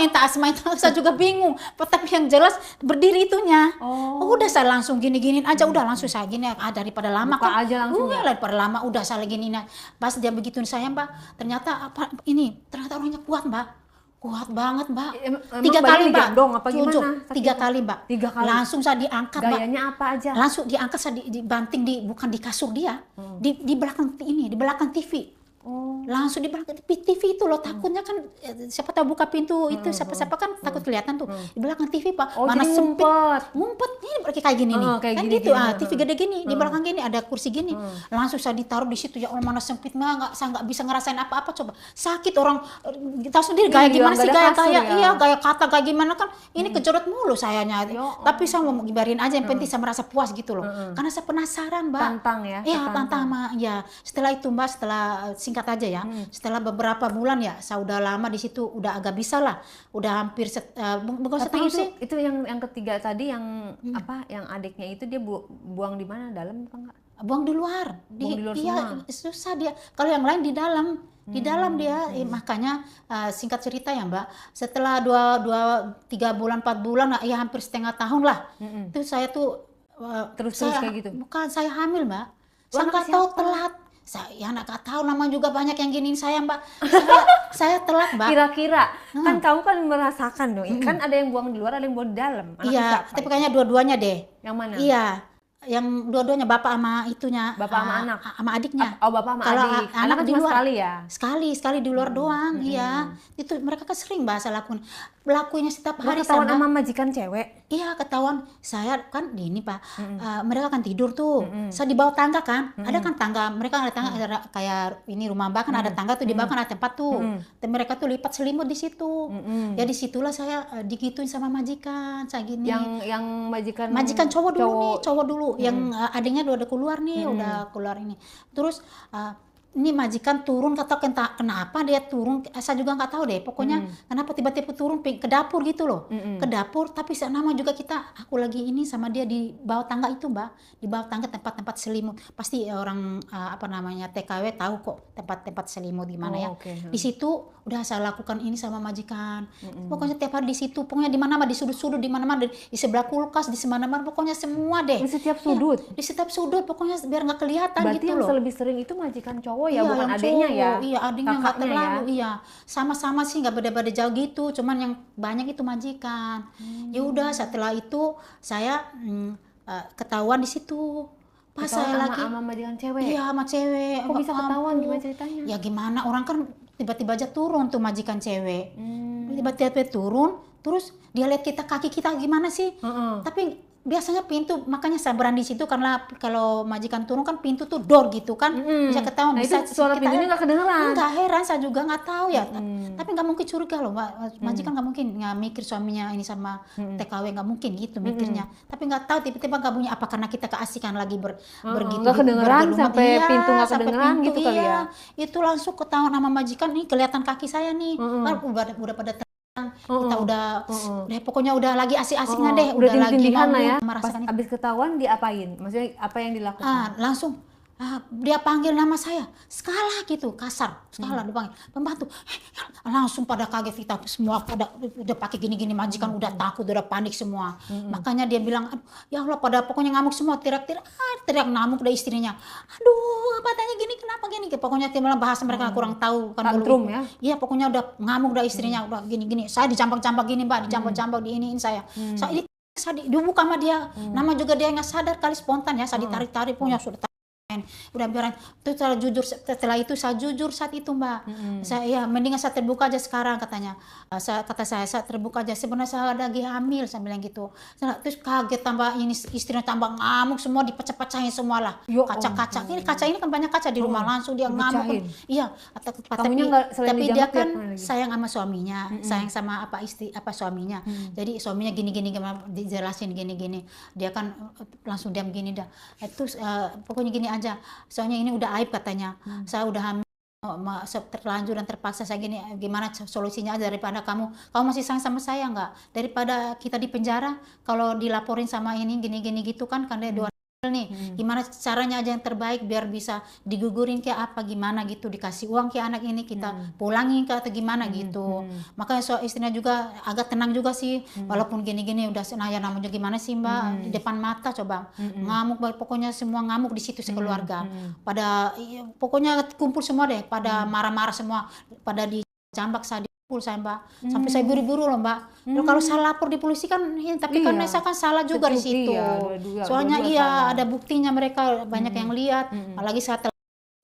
S2: entah asma itu saya juga bingung, tapi yang jelas berdiri itunya. Udah saya langsung giniin aja, udah langsung saya gini, daripada lama
S1: buka
S2: kan
S1: aja langsung
S2: daripada lama udah saya giniin. Pas dia begituin saya Mbak, ternyata orangnya kuat Mbak. Kuat banget Mbak. 3 kali Mbak.
S1: Gendong apa gimana?
S2: 3 kali Mbak.
S1: 3 kali.
S2: Langsung saya diangkat Mbak.
S1: Gayanya apa aja?
S2: Langsung diangkat, saya dibanting bukan di kasur dia, di belakang ini, di belakang TV. Langsung di belakang TV itu loh, takutnya kan siapa tahu buka pintu itu siapa-siapa kan takut kelihatan tuh. Di belakang TV Pak,
S1: Oh,
S2: mana
S1: jadi
S2: sempit.
S1: ngumpet.
S2: Ngumpet ini kayak gini nih.
S1: Kayak
S2: Kan
S1: gini,
S2: gitu,
S1: gini.
S2: TV gede gini, di belakang gini ada kursi gini. Langsung saya ditaruh di situ, ya Allah mana sempit, saya nggak bisa ngerasain apa-apa coba. Sakit orang, tahu sendiri gaya
S1: Iya,
S2: gimana
S1: nggak
S2: sih,
S1: ada
S2: gaya
S1: kasur ya.
S2: iya gaya kata kayak gimana kan. Ini kejedot mulu sayanya.
S1: Ya
S2: Tapi saya mau gibarin aja, yang penting saya merasa puas gitu loh. Karena saya penasaran, Mbak.
S1: Tantang ya,
S2: Iya,
S1: ketantang.
S2: tantang sama ya. Setelah itu Mbak, setelah singkat aja ya. Setelah beberapa bulan ya, saya udah lama di situ, udah agak bisa lah. Udah hampir bukan
S1: Tapi
S2: setahun sih.
S1: itu yang ketiga tadi yang apa? Yang adiknya itu dia buang di mana? Dalam apa enggak?
S2: Buang di luar.
S1: Buang di luar
S2: Iya,
S1: semua?
S2: susah dia. Kalau yang lain di dalam. Di dalam dia, makanya singkat cerita ya Mbak, setelah 3 bulan 4 bulan, ya hampir setengah tahun lah, itu saya tuh
S1: Terus
S2: saya,
S1: kayak gitu?
S2: bukan saya hamil Mbak, saya
S1: anak
S2: nggak tahu
S1: siapa?
S2: telat, saya anak nggak tahu, namanya juga banyak yang giniin saya Mbak, saya telat Mbak.
S1: Kira-kira kan kamu kan merasakan dong, kan ada yang buang di luar, ada yang buang di dalam. Anaknya
S2: Iya,
S1: siapa
S2: tapi
S1: itu?
S2: kayaknya dua-duanya deh.
S1: Yang mana?
S2: Iya, yang dua-duanya bapak sama itunya,
S1: Bapak sama anak?
S2: sama adiknya.
S1: Oh, bapak sama
S2: Kalau
S1: adik.
S2: anak
S1: Anak kan
S2: di
S1: cuma
S2: luar.
S1: sekali ya?
S2: Sekali di luar doang, iya. Itu mereka kan sering bahasa lakuinnya setiap hari
S1: Ketahuan
S2: sama.
S1: sama majikan cewek.
S2: Iya, ketahuan. Saya kan di ini Pak, mereka kan tidur tuh. Saya di bawah tangga kan, ada kan tangga. Mereka ada tangga, ada kayak ini rumah Mbak kan ada tangga tuh, di bawah kan ada tempat tuh. Dan mereka tuh lipat selimut di situ. Ya disitulah saya digituin sama majikan, saya gini.
S1: Yang majikan
S2: Cowok dulu nih, cowok dulu. Yang adiknya udah keluar nih, udah keluar ini. Terus ini majikan turun, kata kenapa dia turun, saya juga nggak tahu deh. Pokoknya kenapa tiba-tiba turun ke dapur gitu loh, ke dapur. Tapi nama juga aku lagi ini sama dia di bawah tangga itu Mbak, di bawah tangga tempat-tempat selimut. Pasti orang apa namanya TKW tahu kok tempat-tempat selimut gimana ya.
S1: Okay.
S2: Di situ udah saya lakukan ini sama majikan. Pokoknya tiap hari di situ, pokoknya di mana-mana, di sudut-sudut, di mana-mana, di sebelah kulkas, di mana-mana, pokoknya semua deh.
S1: Di setiap sudut.
S2: Di setiap sudut, pokoknya biar nggak kelihatan.
S1: Berarti
S2: gitu
S1: yang
S2: loh.
S1: lebih sering itu majikan cowok ya,
S2: Iya,
S1: bukan
S2: yang
S1: adiknya
S2: cowok.
S1: ya?
S2: Iya, adiknya nggak
S1: Kakaknya
S2: terlalu.
S1: ya?
S2: Iya, sama-sama sih nggak beda-beda jauh gitu. Cuman yang banyak itu majikan. Ya udah, setelah itu saya ketahuan di situ. Pas
S1: Ketahuan
S2: saya lagi.
S1: sama majikan cewek?
S2: Iya, sama cewek.
S1: Kok bisa ketahuan?
S2: Ampun.
S1: Gimana ceritanya?
S2: Ya gimana, orang kan tiba-tiba aja turun tuh majikan cewek. Tiba-tiba turun, terus dia lihat kaki kita gimana sih? Tapi biasanya pintu, makanya saya berani di situ karena kalau majikan turun kan pintu tuh door gitu kan, bisa ketahuan.
S1: Nah,
S2: bisa
S1: itu suara pintunya nggak kedengeran?
S2: Nggak, heran, saya juga nggak tahu ya. Tapi nggak mungkin curiga loh, majikan nggak mungkin nggak mikir suaminya ini sama TKW, nggak mungkin gitu mikirnya. Tapi nggak tahu tiba-tiba nggak bunyi, apa karena kita keasikan lagi begitu.
S1: Nggak kedengeran sampai
S2: iya,
S1: pintu nggak
S2: sampai
S1: kedengeran
S2: pintu,
S1: gitu kali ya?
S2: Itu langsung ketahuan sama majikan, nih kelihatan kaki saya nih, kan udah pada kita udah pokoknya udah lagi asik-asiknya deh,
S1: udah
S2: lagi
S1: tindihan lah ya. Pas
S2: merasakan itu.
S1: abis ketahuan diapain? Maksudnya apa yang dilakukan?
S2: Langsung dia panggil nama saya, Skala gitu, kasar, Skala dipanggil, pembantu, langsung pada kaget kita semua, pada udah pakai gini-gini, majikan udah takut, udah panik semua. Makanya dia bilang, ya Allah, pada pokoknya ngamuk semua, teriak-teriak, teriak ngamuk dari istrinya. Aduh, apa tanya gini, kenapa gini? Pokoknya dia bilang bahasa mereka kurang tahu kan
S1: Tantrum
S2: dulu.
S1: ya?
S2: Iya, pokoknya udah ngamuk dari istrinya, udah gini-gini. Saya dicampak-campak gini, Mbak, dicampak-campak diiniin saya. Saya dibuka sama dia, nama juga dia nggak sadar kali, spontan ya, saya ditarik-tarik punya sudah. Udah biarin itu, setelah itu saya jujur saat itu Mbak. Saya mendingan saya terbuka aja sekarang, katanya. Kata saya terbuka aja, sebenarnya saya lagi hamil, saya bilang gitu. Terus kaget, tambah ini istrinya tambah ngamuk semua, dipecah-pecahin semua lah. Kaca-kaca ini, kaca ini kan banyak kaca di rumah, langsung dia ngamuk. Iya, tapi dia kan sayang sama suaminya, sayang sama suaminya. Jadi suaminya gini-gini, dijelasin gini-gini, dia kan langsung diam gini dah. Itu pokoknya gini aja, soalnya ini udah aib katanya. Saya udah hamil, terlanjur dan terpaksa saya gini, gimana solusinya aja, daripada kamu masih sayang sama saya nggak, daripada kita di penjara kalau dilaporin sama ini gini-gini gitu kan dia dua nih, gimana caranya aja yang terbaik biar bisa digugurin ke apa gimana gitu, dikasih uang ke anak ini, kita pulangin ke atau gimana gitu. Makanya istrinya juga agak tenang juga sih, walaupun gini-gini udah senaya, namanya gimana sih Mbak, di depan mata coba ngamuk, pokoknya semua ngamuk di situ sekeluarga. Pada pokoknya kumpul semua deh, pada marah-marah semua, pada dijambak saya saya Mbak, sampai saya buru-buru loh Mbak. Kalau saya lapor di polisi kan, tapi kan saya kan salah juga di situ. Soalnya ada buktinya, mereka banyak yang lihat, apalagi saya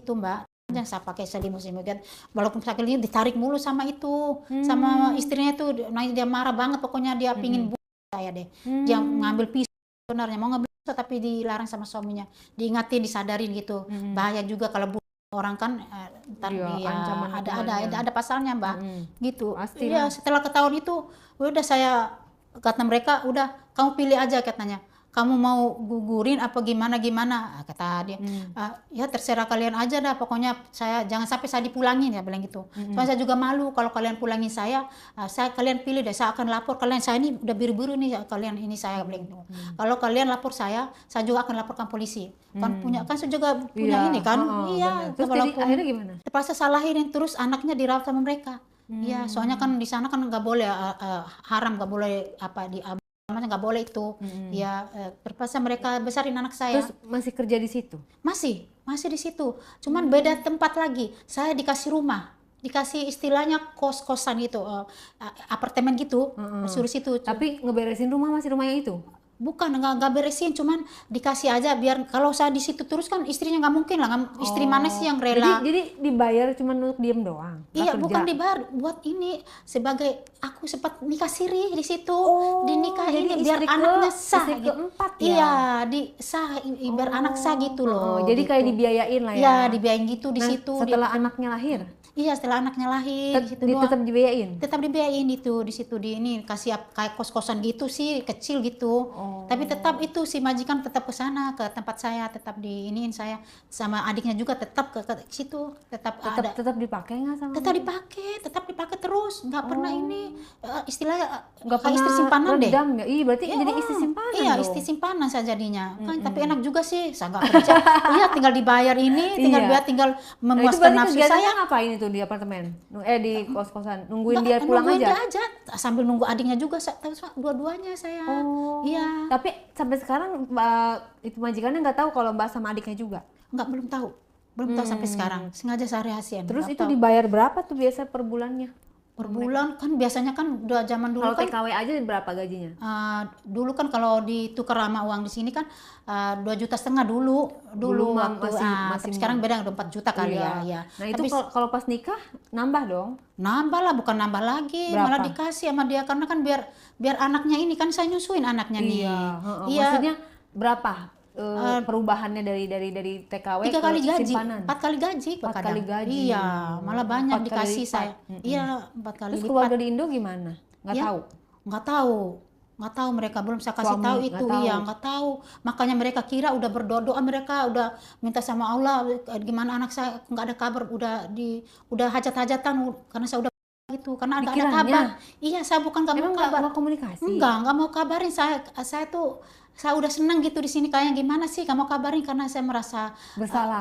S2: itu Mbak. aja saya pakai selimut-selimut. Walaupun sakitnya ditarik mulu sama itu, sama istrinya itu, nah dia marah banget, pokoknya dia pingin bunuh saya deh. Dia ngambil pisau sebenarnya, mau ngambil pisau tapi dilarang sama suaminya, diingatin, disadarin gitu. Bahaya juga kalau bunuh orang kan, ntar dia ada pasalnya Mbak, gitu. Iya, setelah ketahuan itu, udah saya kata mereka, udah kamu pilih aja katanya. Kamu mau gugurin apa gimana kata dia. Ya terserah kalian aja dah, pokoknya saya jangan sampai saya dipulangin, ya bilang gitu. Soalnya saya juga malu kalau kalian pulangin saya kalian pilih deh, saya akan lapor kalian, saya ini udah biru-biru nih kalian ini, saya bilang gitu. Kalau kalian lapor saya juga akan laporkan polisi. Kan saya juga punya ini kan. Iya,
S1: terus jadi akhirnya gimana?
S2: Terpaksa salahin, terus anaknya dirawat sama mereka. Iya, soalnya kan di sana kan nggak boleh haram, nggak boleh nggak boleh itu. Ya terpaksa mereka besarin anak saya.
S1: Terus masih kerja di situ?
S2: Masih di situ, cuman beda tempat lagi. Saya dikasih rumah, dikasih istilahnya kos-kosan gitu, apartemen gitu, suruh situ.
S1: Tapi ngeberesin rumah masih rumah yang itu?
S2: Bukan, nggak beresin, cuman dikasih aja biar kalau saya di situ terus kan istrinya nggak mungkin lah, istri mana sih yang rela?
S1: Jadi dibayar cuma untuk diem doang?
S2: Iya, bukan dibayar, buat ini sebagai aku sempat nikah siri di situ, dinikah ini biar anaknya sah.
S1: Istri keempat ya?
S2: Iya, sah biar anak sah gitu loh.
S1: Jadi
S2: gitu.
S1: Kayak dibiayain lah ya?
S2: Iya, dibiayain gitu di situ.
S1: Setelah anaknya lahir?
S2: Iya, setelah anaknya lahir di situ
S1: tetap dibiayain?
S2: Tetap dibiayain itu di situ, di ini kasih kayak kos-kosan gitu sih, kecil gitu. Tapi tetap itu si majikan tetap ke sana, ke tempat saya, tetap diiniin saya sama adiknya juga tetap ke situ, tetap
S1: dipakai nggak sama?
S2: Tetap dipakai terus, nggak pernah ini istilahnya
S1: nggak
S2: kayak istri simpanan deh.
S1: Iya, berarti jadi istri simpanan.
S2: Iya, istri simpanan saya jadinya. Kan tapi enak juga sih, saya nggak kerja. Iya, tinggal dibayar ini, tinggal memuaskan nafsu saya.
S1: Ngapain itu di apartemen? Di kos-kosan? Nungguin dia pulang aja?
S2: Nungguin dia aja, sambil nunggu adiknya juga, dua-duanya saya. Iya.
S1: Tapi sampai sekarang itu majikannya nggak tahu kalau Mbak sama adiknya juga?
S2: Belum tahu sampai sekarang. Sengaja saya rahasiain.
S1: Terus itu dibayar berapa tuh biasa per bulannya?
S2: Per bulan kan biasanya kan udah zaman dulu
S1: kalau
S2: kan.
S1: TKW aja berapa gajinya?
S2: Dulu kan kalau ditukar sama uang di sini kan 2,5 juta dulu waktu masih sekarang beda udah 4 juta kali ya.
S1: Nah itu kalau pas nikah nambah dong?
S2: Nambah lah, bukan nambah lagi. Berapa? Malah dikasih sama dia karena kan biar anaknya ini kan saya nyusuin anaknya nih.
S1: Iya. Maksudnya berapa? Perubahannya dari TKW
S2: 3 kali gaji,
S1: simpanan.
S2: 4 kali gaji.
S1: 4 kali gaji.
S2: Iya, malah banyak dikasih saya. Iya, 4 kali
S1: lipat. Terus keluarga di Indo gimana? Nggak tahu mereka, belum saya kasih tahu itu. Iya, nggak tahu. Makanya mereka kira udah berdoa, mereka udah minta sama Allah gimana anak saya, nggak ada kabar, udah hajat-hajatan karena saya udah gitu, karena ada kabar. Iya, saya bukan nggak mau kabar. Nggak komunikasi?
S2: Nggak mau kabarin. Saya udah senang gitu di sini, kayaknya gimana sih kamu kabarin, karena saya merasa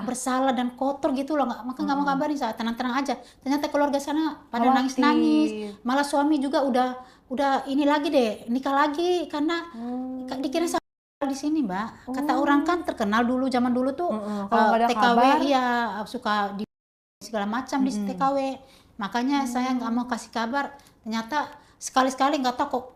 S2: bersalah dan kotor gitu loh, maka nggak mau kabarin. Saya tenang-tenang aja. Ternyata keluarga sana pada nangis-nangis, malah suami juga udah ini lagi deh, nikah lagi karena dikira saya di sini Mbak. Kata orang kan terkenal dulu, zaman dulu tuh TKW iya suka di segala macam di TKW, makanya saya nggak mau kasih kabar. Ternyata sekali-sekali nggak tahu kok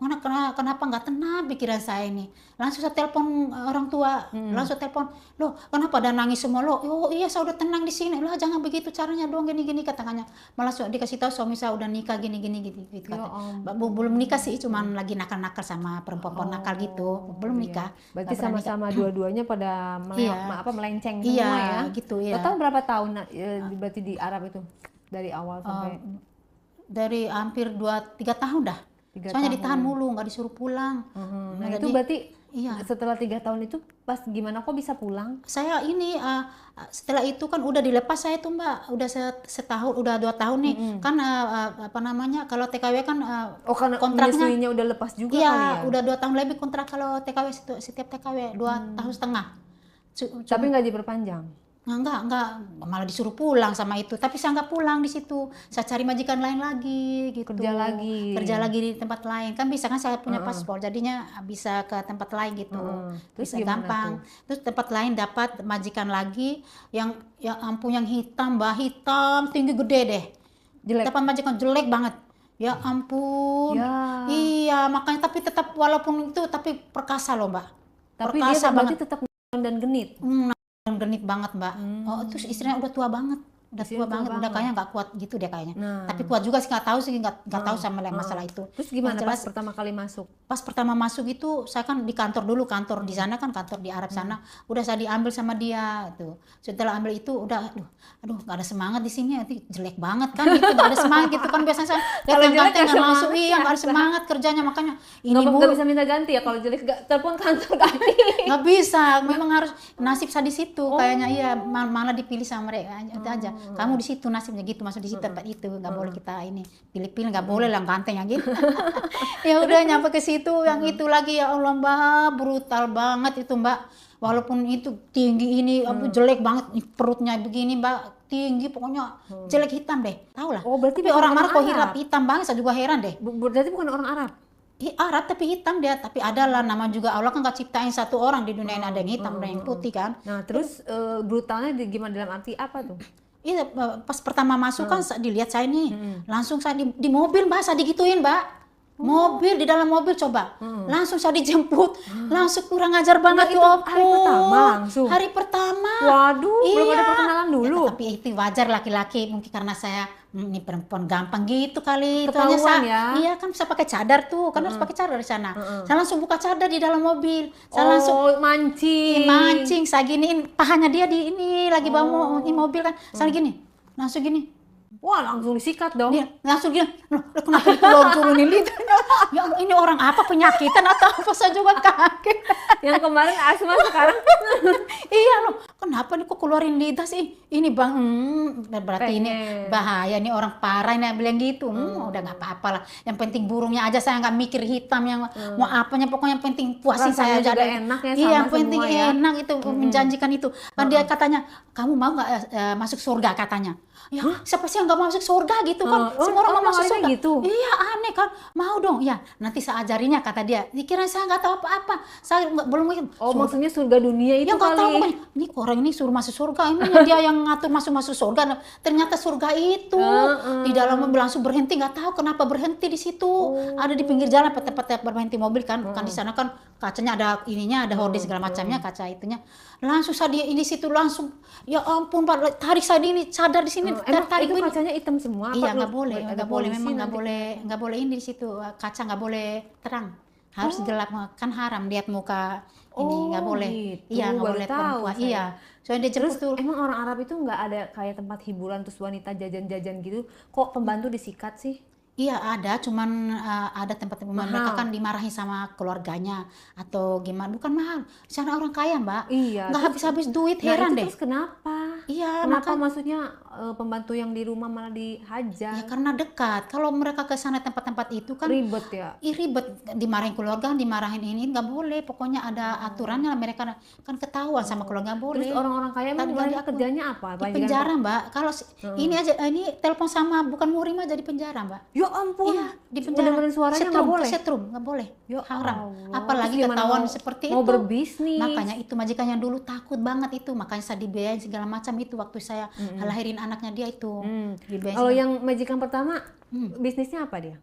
S2: kenapa nggak tenang pikiran saya ini. Langsung saya telepon orang tua, langsung telepon, loh kenapa ada nangis semua lo? Oh iya saya udah tenang di sini. Lah jangan begitu caranya dong, gini katanya. Malah dikasih tahu suami saya udah nikah gini gitu kata. Belum nikah sih, cuman lagi nakal-nakal sama perempuan nakal gitu, belum nikah.
S1: Berarti sama-sama dua-duanya pada melenceng semua ya?
S2: Gitu ya.
S1: Total berapa tahun berarti di Arab itu dari awal sampai?
S2: Dari hampir 2-3 tahun dah. Soalnya ditahan mulu, nggak disuruh pulang.
S1: Nah itu berarti setelah 3 tahun itu pas gimana kok bisa pulang?
S2: Saya ini setelah itu kan udah dilepas saya tuh Mbak, udah setahun, udah 2 tahun nih. Kan kalau TKW kan kontraknya
S1: udah lepas juga
S2: iya,
S1: kali ya?
S2: Udah 2 tahun lebih kontrak kalau TKW, setiap TKW 2,5 tahun.
S1: Tapi nggak diperpanjang?
S2: Enggak, malah disuruh pulang sama itu. Tapi saya nggak pulang di situ. Saya cari majikan lain lagi gitu. Kerja lagi di tempat lain. Kan bisa kan saya punya paspor, jadinya bisa ke tempat lain gitu.
S1: Terus
S2: bisa gampang. Terus tempat lain dapat majikan lagi yang ampun, yang hitam, Mbak, hitam, tinggi gede deh. Jelek. Dapat majikan jelek banget. Ya ampun. Ya. Iya, makanya tapi tetap walaupun itu tapi perkasa loh, Mbak.
S1: Tapi perkasa dia berarti tetap dan genit.
S2: Genit banget Mbak. Terus istrinya udah tua banget. udah
S1: Usianya
S2: tua
S1: tua
S2: banget, udah
S1: banget.
S2: kayaknya nggak kuat gitu deh kayaknya.
S1: Nah.
S2: Tapi kuat juga sih, nggak tahu sih, nggak tahu sama masalah itu.
S1: Terus gimana
S2: Yang
S1: pas
S2: jelas
S1: pertama kali masuk?
S2: pas pertama masuk itu saya kan di kantor dulu, kantor di sana kan, kantor di Arab sana. Udah saya diambil sama dia tuh. Setelah ambil itu udah aduh nggak ada semangat di sini, nanti jelek banget kan gitu, nggak ada semangat gitu kan biasanya saya lihat
S1: Kalau
S2: yang
S1: jelek
S2: ganteng
S1: nggak
S2: nggak masuk,
S1: semangat
S2: iya
S1: ya,
S2: nggak ada semangat kerjanya, makanya ini
S1: Nggak
S2: mulu
S1: bisa minta ganti ya kalau jelek, telepon kantor ganti.
S2: nggak bisa, memang harus nasib saya di situ kayaknya, iya malah dipilih sama mereka itu aja, kamu di situ nasibnya gitu, masuk di situ tempat itu, nggak boleh kita ini pilih-pilih, nggak boleh lah ganteng ya gitu. Ya udah nyampe ke situ, yang itu lagi ya Allah Mbak, brutal banget itu Mbak, walaupun itu tinggi ini jelek banget perutnya begini Mbak, tinggi pokoknya, jelek hitam deh, tau lah.
S1: Oh, berarti
S2: Tapi
S1: bukan
S2: orang
S1: orang
S2: Arab kok
S1: Arab.
S2: hitam banget, saya juga heran deh.
S1: Berarti bukan orang Arab.
S2: Arab tapi hitam dia, tapi adalah nama juga Allah kan, nggak ciptain satu orang di dunia ini, ada yang hitam, ada yang putih kan.
S1: Nah, terus brutalnya gimana, dalam arti apa tuh?
S2: Iya, pas pertama masuk kan dilihat saya nih, langsung saya di mobil Mbak, saya digituin Mbak. Mobil, di dalam mobil coba. Langsung saya dijemput. Langsung kurang ajar banget
S1: itu
S2: tuh
S1: hari pertama langsung?
S2: Hari pertama.
S1: Waduh, belum ada
S2: Iya.
S1: perkenalan dulu.
S2: Ya, tapi itu wajar laki-laki, mungkin karena saya ini perempuan gampang gitu kali.
S1: Ketahuan
S2: Soalnya
S1: ya?
S2: Iya kan bisa pakai cadar tuh, kan harus pakai cadar di sana. Saya langsung buka cadar di dalam mobil. Saya langsung
S1: mancing.
S2: mancing, saya giniin pahanya dia di ini lagi bawa ini mobil kan. Saya gini, langsung gini.
S1: Wah, langsung disikat dong.
S2: Dia langsung gini, loh kenapa diturunin lidahnya? Ya Allah, ini orang apa, penyakitan atau apa, saya juga kaget.
S1: Yang kemarin asma, sekarang
S2: Iya loh, kenapa nih kok keluarin lidah sih? Ini Bang, berarti ini
S1: pengen.
S2: bahaya nih, orang parah ini bilang gitu. Udah nggak apa-apa lah. Yang penting burungnya aja, saya nggak mikir hitam yang mau apanya, pokoknya yang penting puasin saya
S1: Rasanya
S2: aja.
S1: juga
S2: deh.
S1: enak ya,
S2: Iya,
S1: sama
S2: yang penting
S1: semua ya.
S2: enak itu, menjanjikan itu. Kan dia katanya, kamu mau nggak masuk surga katanya? Ya, siapa sih yang nggak masuk surga gitu kan? Semua orang mau masuk
S1: nawarinnya
S2: surga.
S1: gitu?
S2: Iya, aneh kan? Mau dong. Ya, nanti saya ajarinya kata dia. Dikira saya nggak tahu apa-apa. Saya belum
S1: Oh, maksudnya surga dunia itu
S2: ya nggak tahu
S1: kali.
S2: pokoknya, ini kok orang ini suruh masuk surga, emangnya dia yang ngatur masuk surga. Ternyata surga itu di dalam mobil, langsung berhenti, nggak tahu kenapa berhenti di situ. Ada di pinggir jalan tempat berhenti mobil kan, di sana kan kacanya ada ininya, ada hording segala macamnya, kaca itunya. Langsung saya di situ langsung, ya ampun Pak, tarik saya ini cadar di sini,
S1: Emang
S2: tarik
S1: itu
S2: ini.
S1: kacanya hitam semua?
S2: Iya,
S1: Apa
S2: nggak boleh,
S1: ada
S2: nggak boleh,
S1: polisi
S2: memang
S1: nanti?
S2: nggak boleh ini di situ, kaca nggak boleh terang, harus gelap, kan haram lihat muka ini, nggak boleh.
S1: Gitu.
S2: Iya, nggak
S1: Baru
S2: boleh lihat
S1: tahu
S2: perempuan.
S1: saya.
S2: Iya, soalnya dia
S1: Terus
S2: jemput tuh.
S1: emang orang Arab itu nggak ada kayak tempat hiburan terus wanita jajan-jajan gitu? Kok pembantu disikat sih?
S2: Iya ada, cuman ada tempat mereka kan dimarahi sama keluarganya atau gimana, bukan mahal. Sana orang kaya Mbak,
S1: Iya.
S2: nggak habis-habis duit,
S1: Nah,
S2: heran
S1: itu
S2: deh.
S1: terus kenapa?
S2: Iya,
S1: Kenapa
S2: maka
S1: maksudnya pembantu yang di rumah malah
S2: ya
S1: dihajar?
S2: karena dekat. Kalau mereka ke sana tempat-tempat itu kan
S1: Ribet ya?
S2: ribet, dimarahin keluarga, dimarahin ini, nggak boleh. Pokoknya ada aturannya, mereka kan ketahuan sama keluarga, nggak boleh.
S1: Terus orang-orang kaya emang
S2: Tadi
S1: mereka
S2: nggak diatur.
S1: kerjanya apa?
S2: Di penjara Mbak. Kalau ini aja, ini telepon sama bukan murim aja di penjara Mbak.
S1: Ya ampun.
S2: Iya, di penjara.
S1: Dengerin suaranya nggak boleh?
S2: Setrum, nggak boleh.
S1: Ya
S2: Haram.
S1: Allah.
S2: Apalagi
S1: Terus gimana
S2: ketahuan
S1: mau-
S2: seperti
S1: mau
S2: itu.
S1: berbisnis?
S2: Makanya itu majikannya dulu takut banget itu. Makanya saya dibiayain segala macam itu waktu saya lahirin anaknya dia itu. Dibiayain
S1: Kalau
S2: segala-
S1: yang majikan pertama, bisnisnya apa dia?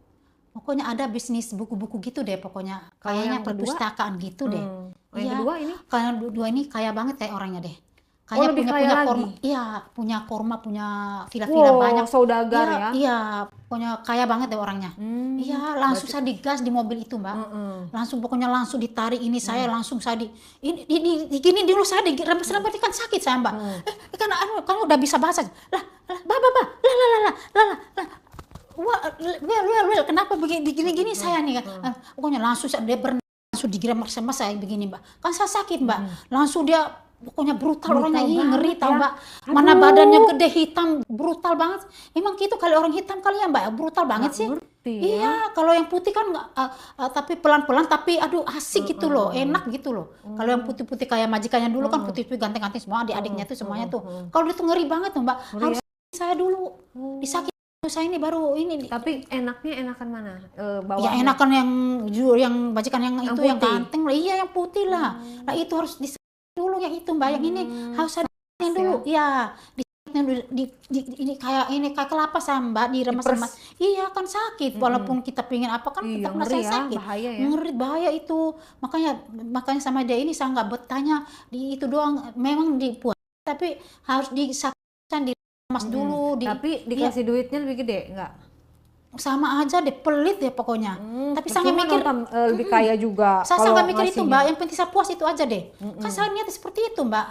S2: Pokoknya ada bisnis buku-buku gitu deh pokoknya.
S1: Kalau
S2: Kayaknya
S1: yang kedua?
S2: perpustakaan gitu deh.
S1: Oh, yang kedua ini?
S2: Kalau yang dua ini kaya banget kayak orangnya deh.
S1: Oh,
S2: Kayak
S1: lebih
S2: punya
S1: kaya lagi?
S2: korma, iya punya korma, punya villa-villa
S1: Wow,
S2: banyak.
S1: saudagar
S2: Iya,
S1: ya?
S2: Iya, pokoknya kaya banget deh orangnya. Iya, langsung saya digas di mobil itu Mbak. Langsung pokoknya langsung ditarik ini saya, langsung saya di gini dulu saya diremes-remes kan sakit saya Mbak. Kan udah bisa bahasa. Lah, wah, well, kenapa begini saya nih kan? Pokoknya langsung dia langsung digeram-geram saya begini Mbak. Kan saya sakit Mbak. Langsung dia pokoknya brutal orangnya, ngeri tau
S1: ya.
S2: Mbak. Mana badannya gede, hitam, brutal banget. Emang gitu kali orang hitam kali ya Mbak, brutal banget sih.
S1: ngerti
S2: Iya, kalau yang putih kan nggak, tapi pelan-pelan, tapi aduh asik gitu loh, enak gitu loh. Kalau yang putih-putih kayak majikannya dulu kan putih-putih ganteng-ganteng semua, adik-adiknya tuh semuanya tuh. Kalau dia tuh ngeri banget tuh Mbak. Harus saya dulu disakit saya ini baru ini.
S1: Tapi enaknya enakan mana?
S2: Ya
S1: Bawahnya?
S2: enakan yang majikan yang itu yang
S1: putih?
S2: ganteng lah, iya yang putih lah. Nah itu harus disakit dulu yang itu Mbak, yang ini harus ada dulu. Iya, disakitnya dulu, ini kayak kelapa sama Mbak, diremas-remas. Iya kan sakit, walaupun kita pingin apa kan
S1: Iya,
S2: tetap merasa
S1: ngeri ya,
S2: sakit.
S1: bahaya ya.
S2: Ngeri, bahaya itu. Makanya sama dia ini saya nggak betahnya di itu doang, memang dibuat, tapi harus disakitkan di kemas dulu
S1: Tapi dikasih duitnya lebih gede nggak?
S2: sama aja deh, pelit ya pokoknya. Tapi saya
S1: Percuma
S2: mikir
S1: dong, lebih kaya juga.
S2: saya
S1: kalau
S2: nggak mikir itu
S1: ngasihnya.
S2: Mbak, yang penting saya puas itu aja deh. Kan saya niat seperti itu Mbak.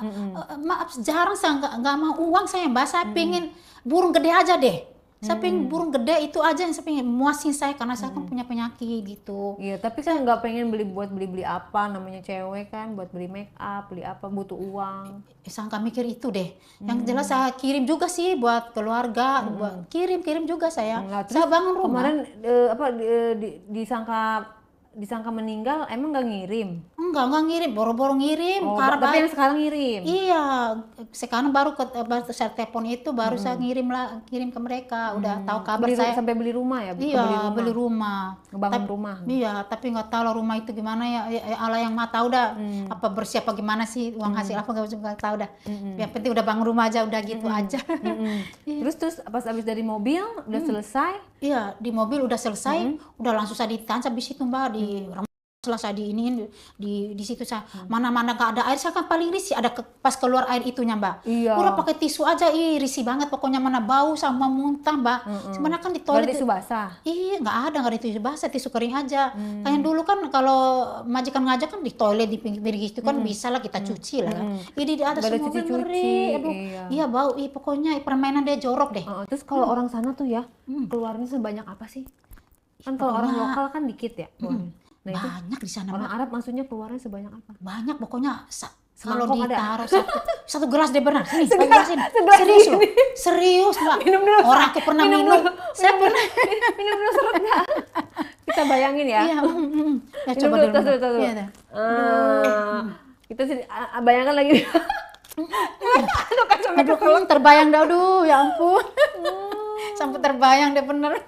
S2: Maaf, jarang saya nggak mau uang saya Mbak, saya pengen burung gede aja deh. Saya pengen burung gede itu aja yang saya pengen muasin saya, karena saya kan punya penyakit gitu.
S1: Iya, tapi kan nggak pengen beli apa, namanya cewek kan, buat beli make up, beli apa, butuh uang.
S2: Saya nggak mikir itu deh. Yang jelas saya kirim juga sih buat keluarga, buat kirim juga saya.
S1: Nah,
S2: Saya bangun rumah.
S1: Kemarin disangka meninggal, emang nggak ngirim?
S2: Enggak ngirim, boro-boro ngirim.
S1: Oh,
S2: karena
S1: tapi yang sekarang ngirim.
S2: iya, sekarang baru saya telepon itu baru saya kirim ke mereka, udah tahu kabar saya.
S1: Sampai beli rumah ya?
S2: Iya, beli rumah.
S1: Ngebangun rumah.
S2: Iya, tapi nggak tahu lah rumah itu gimana ya. Allah yang maha tahu dah. Apa bersih apa gimana sih, uang hasil apa nggak tahu dah. Yang penting udah bangun rumah aja, udah gitu aja.
S1: Terus pas abis dari mobil udah selesai?
S2: Iya, di mobil udah selesai, udah langsung saya ditancap di situ Mbak, di setelah saya diiniin di situ saya mana-mana gak ada air, saya kan paling risih ada pas keluar air itunya Mbak.
S1: Iya.
S2: Udah pakai tisu aja, risih banget pokoknya, mana bau sama muntah Mbak. Sebenarnya kan di toilet
S1: Berarti tisu basah?
S2: iya nggak ada tisu basah, tisu kering aja. Kayak dulu kan kalau majikan ngajak kan di toilet di pinggir gitu kan bisa lah kita cuci lah kan. Ini di atas semua ngeri, aduh iya bau, pokoknya permainan dia jorok deh.
S1: Terus kalau orang sana tuh ya keluarnya sebanyak apa sih? Kan kalau orang lokal kan dikit ya keluarnya. Nah itu
S2: Banyak di sana
S1: orang
S2: Mbak.
S1: Arab maksudnya keluarnya sebanyak apa?
S2: Banyak pokoknya kalau
S1: Semangkok ada?
S2: ditaruh satu gelas deh benar. Sini,
S1: Segelas
S2: serius loh.
S1: ini.
S2: Serius Mbak.
S1: Minum dulu.
S2: Orang aku pernah minum. Saya pernah.
S1: Minum dulu seret nggak? Kita bayangin ya.
S2: Iya. Ya
S1: Minum
S2: coba
S1: dulu,
S2: dulu.
S1: tos.
S2: Iya dah.
S1: Kita sih bayangkan lagi.
S2: Aduh, terbayang dah, aduh, ya ampun. Sampai terbayang deh bener.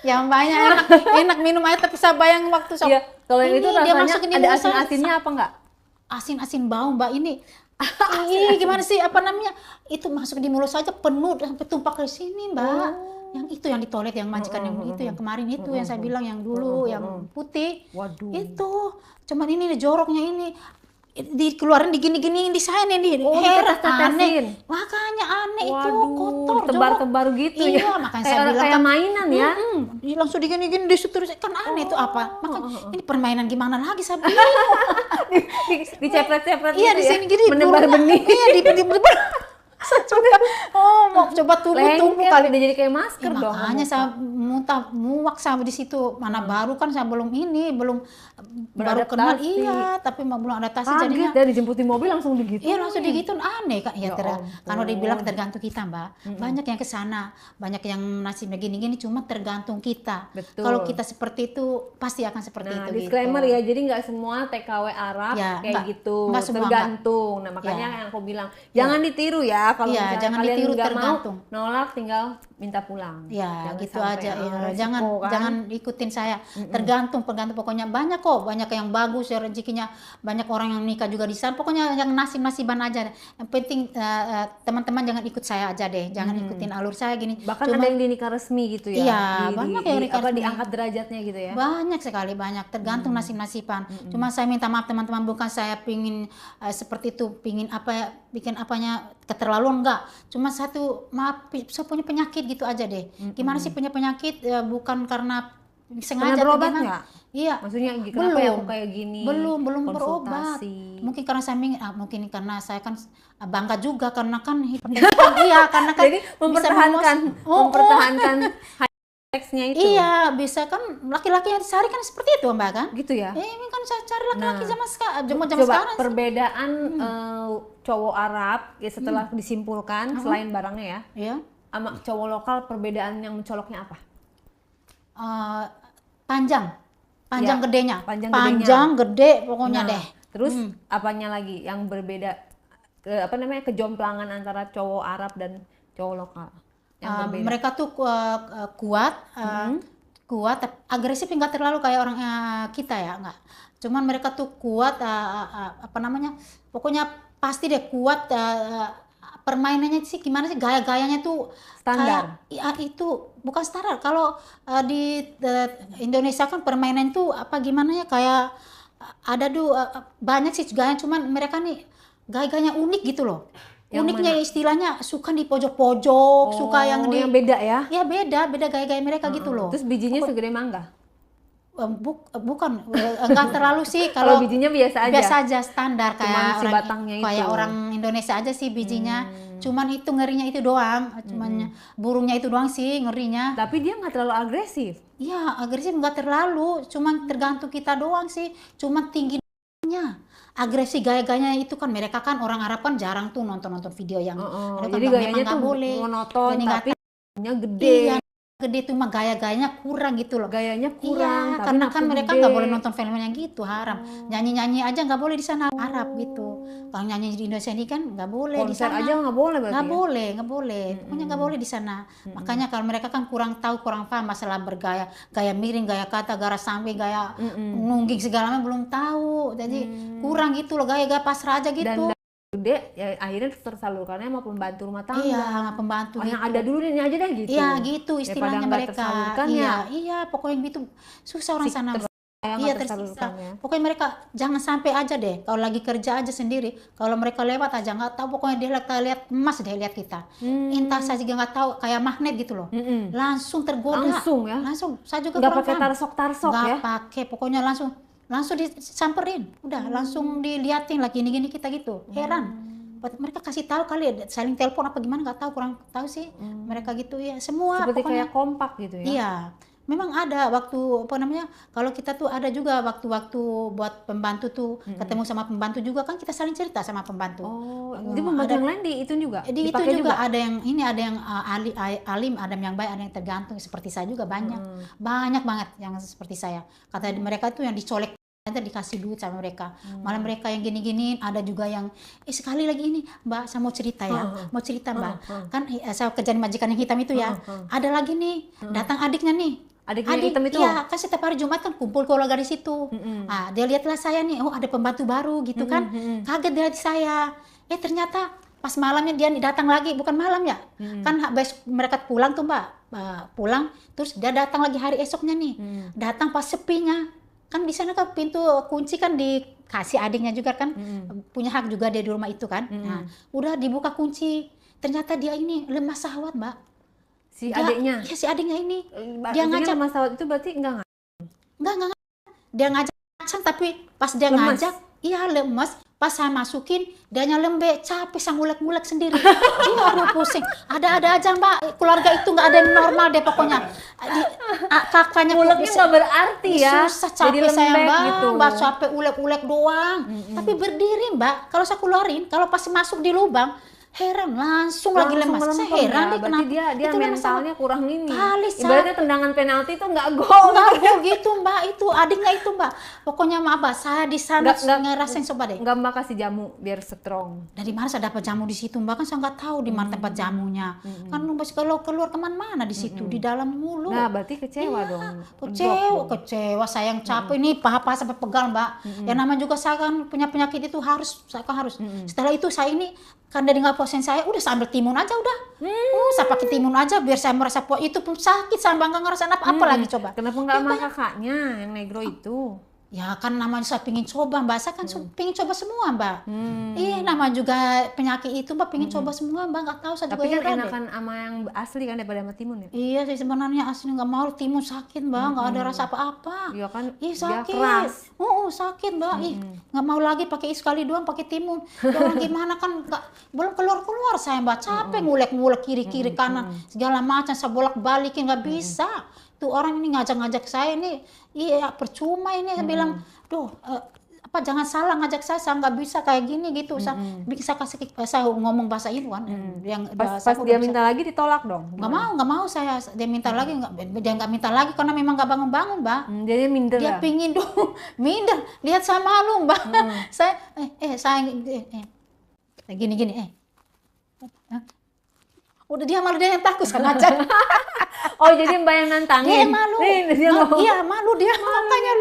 S2: Yang banyak enak minum air, tapi saya bayang waktu
S1: Iya, kalau yang itu
S2: dia
S1: rasanya
S2: masukin di
S1: ada
S2: mulut
S1: asin-asinnya apa enggak?
S2: asin bau Mbak ini. Gimana sih apa namanya? Itu masuk di mulut saja penuh sampai tumpah ke sini Mbak. Yang itu yang di toilet yang majikan yang itu yang kemarin itu yang saya bilang yang dulu yang putih.
S1: Waduh.
S2: Itu cuman ini joroknya ini dikeluarin digini-giniin di sana nih.
S1: Ditetes-tetesin.
S2: Aneh. Makanya aneh itu kotor.
S1: Tebar-tebar gitu ya.
S2: Iya, makanya saya bilang
S1: kayak mainan ya.
S2: Langsung digini-gini disitu kan aneh itu apa? Makanya ini permainan gimana lagi saya bingung.
S1: Dicepret-cepret
S2: Iya
S1: gitu
S2: di
S1: ya.
S2: sini gini
S1: Menebar
S2: burungnya.
S1: benih.
S2: Iya di saya coba mau coba tumbuh
S1: Lengket,
S2: kali.
S1: udah jadi kayak masker dong.
S2: Makanya saya muak sama di situ. Mana baru kan saya belum baru kenal
S1: Beradaptasi.
S2: iya, tapi belum adaptasi
S1: Kaget
S2: jadinya.
S1: dan dijemput di mobil langsung begitu.
S2: Iya langsung digituin aneh Kak. Ya,
S1: Ya
S2: kalau dibilang tergantung kita Mbak. Banyak yang ke sana, banyak yang nasibnya gini-gini, cuma tergantung kita.
S1: Betul.
S2: Kalau kita seperti itu pasti akan seperti
S1: Nah,
S2: itu.
S1: disclaimer
S2: gitu.
S1: ya, jadi nggak semua TKW Arab
S2: Ya,
S1: kayak gitu,
S2: nggak semua,
S1: tergantung. Nah makanya yang aku bilang, jangan ditiru ya kalau
S2: Iya,
S1: misalnya
S2: jangan
S1: kalian
S2: ditiru,
S1: nggak mau
S2: tergantung.
S1: nolak, tinggal minta pulang.
S2: Ya
S1: Jangan
S2: gitu
S1: sampai,
S2: aja ya.
S1: resiko, kan?
S2: Jangan ikutin saya. Tergantung pokoknya banyak kok, banyak yang bagus ya rezekinya, banyak orang yang nikah juga di sana. Pokoknya yang nasib-nasiban aja. Yang penting teman-teman jangan ikut saya aja deh, jangan ikutin alur saya gini.
S1: Bahkan ada yang di nikah resmi gitu ya.
S2: Iya, banyak yang nikah resmi.
S1: diangkat derajatnya gitu ya.
S2: Banyak sekali, banyak tergantung nasib-nasiban. Cuma saya minta maaf teman-teman, bukan saya pingin seperti itu, pingin apa ya, bikin apanya keterlaluan enggak. Cuma satu maaf, saya punya penyakit gitu aja deh. Gimana sih punya penyakit bukan karena sengaja
S1: Pernah berobat
S2: gimana?
S1: nggak?
S2: Iya.
S1: Maksudnya kenapa ya aku kayak gini?
S2: Belum berobat.
S1: Konsultasi.
S2: Mungkin karena saya mungkin karena saya kan bangga juga karena kan hipertensi kan, iya karena kan
S1: Jadi
S2: bisa
S1: mempertahankan teksnya itu.
S2: Iya, bisa kan laki-laki yang dicari kan seperti itu Mbak kan?
S1: Gitu ya.
S2: Ini kan saya cari laki-laki zaman
S1: Coba
S2: sekarang.
S1: perbedaan cowok Arab ya setelah disimpulkan selain barangnya ya,
S2: Iya.
S1: sama cowok lokal perbedaan yang mencoloknya apa?
S2: Panjang
S1: Ya,
S2: gedenya,
S1: panjang
S2: gede pokoknya
S1: Nah,
S2: deh.
S1: Terus apanya lagi yang berbeda kejomplangan antara cowok Arab dan cowok lokal yang berbeda?
S2: Mereka tuh kuat, agresif nggak terlalu kayak orang kita ya nggak. Cuman mereka tuh kuat, pokoknya pasti deh kuat. Permainannya sih gimana sih, gaya-gayanya tuh
S1: Standar.
S2: kayak, ya itu bukan standar. Kalau di Indonesia kan permainan tuh apa gimana ya, kayak ada banyak sih gaya, cuman mereka nih gaya-gayanya unik gitu loh. Uniknya istilahnya suka di pojok-pojok, suka yang di
S1: yang beda ya.
S2: ya beda gaya-gaya mereka gitu loh.
S1: Terus bijinya segede mangga.
S2: Bukan enggak terlalu sih
S1: Kalau
S2: kalau
S1: bijinya biasa aja.
S2: biasa aja standar
S1: Cuman
S2: kayak
S1: si
S2: orang
S1: batangnya
S2: kayak
S1: itu.
S2: orang Indonesia aja sih bijinya. Cuman itu ngerinya itu doang, cuman burungnya itu doang sih ngerinya.
S1: Tapi dia nggak terlalu agresif.
S2: Iya, agresif nggak terlalu, cuman tergantung kita doang sih. Cuma tingginya. Agresi gaya-gayanya itu kan mereka kan orang Arab kan jarang tuh nonton video yang mereka
S1: Jadi
S2: memang
S1: gayanya
S2: nggak
S1: tuh
S2: boleh.
S1: monoton,
S2: Jadi nggak
S1: tapi nya gede.
S2: iya, gede tuh mah gaya-gayanya kurang gitu loh.
S1: Gayanya
S2: Iya,
S1: kurang, tapi
S2: karena kan
S1: nafsu
S2: mereka
S1: gede.
S2: nggak boleh nonton filmnya gitu, haram. Nyanyi-nyanyi aja nggak boleh di sana Arab gitu. Kalau nyanyi di Indonesia ini kan nggak boleh di
S1: Konser
S2: sana.
S1: aja nggak boleh berarti
S2: Nggak
S1: ya?
S2: boleh, nggak boleh. Pokoknya nggak boleh di sana. Makanya kalau mereka kan kurang tahu, kurang paham masalah bergaya, gaya miring, gaya kata, gaya samping, gaya nungging segala macam belum tahu. Jadi kurang gitu loh, gaya-gaya pasrah aja gitu.
S1: Dan gede, ya akhirnya tersalurkannya sama pembantu rumah tangga.
S2: Iya, sama pembantu
S1: Yang
S2: gitu.
S1: ada dulu ini aja deh gitu.
S2: Iya gitu
S1: Daripada
S2: istilahnya
S1: nggak
S2: mereka.
S1: tersalurkan
S2: Iya,
S1: ya.
S2: iya pokoknya gitu susah orang sana.
S1: Kayak
S2: Iya
S1: nggak
S2: tersisa.
S1: tersalurkannya.
S2: Pokoknya mereka jangan sampai aja deh kalau lagi kerja aja sendiri. Kalau mereka lewat aja nggak tahu pokoknya dia lihat emas deh lihat kita. Entah saya juga nggak tahu kayak magnet gitu loh. Langsung tergoda.
S1: Langsung ya?
S2: Langsung. Saya juga
S1: Nggak
S2: kurang
S1: pakai
S2: paham.
S1: tarsok-tarsok
S2: Nggak
S1: ya?
S2: pakai pokoknya langsung disamperin. Udah langsung diliatin lagi gini-gini kita gitu. Heran. Mereka kasih tahu kali saling telepon apa gimana nggak tahu kurang tahu sih. Mereka gitu ya semua
S1: Seperti
S2: pokoknya.
S1: kayak kompak gitu ya?
S2: Iya, memang ada waktu apa namanya kalau kita tuh ada juga waktu-waktu buat pembantu tuh ketemu sama pembantu juga kan kita saling cerita sama pembantu.
S1: Oh, itu pembantu yang lain di itu juga?
S2: Jadi itu
S1: Dipakai
S2: juga ada yang ini ada yang alim, ada yang baik, ada yang tergantung seperti saya juga banyak banget yang seperti saya. Kata mereka tuh yang dicolek aja dikasih duit sama mereka. Malah mereka yang gini-gini ada juga yang sekali lagi ini Mbak saya mau cerita ya. Mau cerita Mbak. Kan saya kerja di majikan yang hitam itu ya. Ada lagi nih datang adiknya nih.
S1: Adiknya yang hitam itu?
S2: Iya, kan setiap hari Jumat kan kumpul keluarga di situ. Ah, dia lihatlah saya nih, oh ada pembantu baru gitu kan. Kaget dia di saya. Ternyata pas malamnya dia datang lagi, bukan malam ya. Kan habis mereka pulang tuh Mbak. Pulang, terus dia datang lagi hari esoknya nih. Datang pas sepinya. Kan di sana kan pintu kunci kan dikasih adiknya juga kan. Punya hak juga dia di rumah itu kan. Nah, udah dibuka kunci. Ternyata dia ini lemah syahwat, Mbak.
S1: Si adiknya?
S2: Iya, si adiknya ini.
S1: Dia ngajak masalah itu berarti enggak?
S2: Enggak. Dia ngajak tapi pas dia ngajak, iya lemes. Pas saya masukin, dianya lembek, capek saya ngulek-ngulek sendiri. Iya, aduh pusing. Ada-ada aja Mbak, keluarga itu nggak ada yang normal deh pokoknya. Kakaknya
S1: nguleknya nggak berarti ya.
S2: Susah capek
S1: jadi
S2: saya
S1: lembek
S2: Mbak,
S1: gitu.
S2: Mbak capek ulek-ulek doang. Tapi berdiri Mbak, kalau saya keluarin, kalau pas masuk di lubang, heran langsung lagi lemas. Saya heran deh
S1: berarti
S2: kenapa.
S1: dia
S2: Itu
S1: mentalnya kurang ini.
S2: Kali,
S1: Ibaratnya tendangan penalti itu nggak gol.
S2: Nggak gol gitu Mbak, itu adiknya itu Mbak. Pokoknya maaf Mbak, saya di sana ngerasain coba deh.
S1: Nggak Mbak kasih jamu biar strong.
S2: Dari mana saya dapat jamu di situ Mbak? Kan saya nggak tahu di mana tempat jamunya. Kan kalau keluar kemana-mana di situ, di dalam mulu.
S1: Nah berarti kecewa dong.
S2: Kecewa saya yang capek nih, paha-paha sampai pegal Mbak. Yang namanya juga saya kan punya penyakit itu saya kan harus. Setelah itu saya ini kan dari nggak puasin saya, udah saya ambil timun aja udah. Saya pakai timun aja biar saya merasa puas. Itu pun sakit, saya nggak ngerasain apa-apa lagi coba.
S1: Kenapa nggak sama kakaknya yang negro itu?
S2: Ya kan namanya saya pingin coba Mbak, saya kan pingin coba semua Mbak. Nama juga penyakit itu Mbak pingin coba semua Mbak, nggak tahu saya
S1: tapi
S2: juga
S1: kan enakan sama yang asli kan daripada sama timun ya?
S2: Iya sih sebenarnya asli nggak mau timun sakit Mbak, nggak ada rasa apa-apa.
S1: Iya kan,
S2: sakit.
S1: dia keras.
S2: Sakit Mbak, nggak mau lagi pakai sekali doang pakai timun. Ya orang gimana kan belum keluar saya Mbak, capek ngulek-ngulek kiri-kiri kanan segala macam, saya bolak-balikin nggak bisa. Tuh orang ini ngajak-ngajak saya ini, iya percuma ini, saya bilang, jangan salah ngajak saya nggak bisa kayak gini gitu, saya bisa saya ngomong bahasa Inuan, yang
S1: pas dia minta lagi ditolak dong?
S2: Nggak mau saya, dia minta lagi, dia nggak minta lagi karena memang nggak bangun-bangun Mbak.
S1: Dia minder
S2: dia
S1: ya?
S2: pingin dong, minder, lihat saya malu Mbak. Saya, gini, udah dia malu, dia yang takut sama ngajak.
S1: Oh jadi Mbak yang nantangin?
S2: Dia yang malu. Iya malu dia, makanya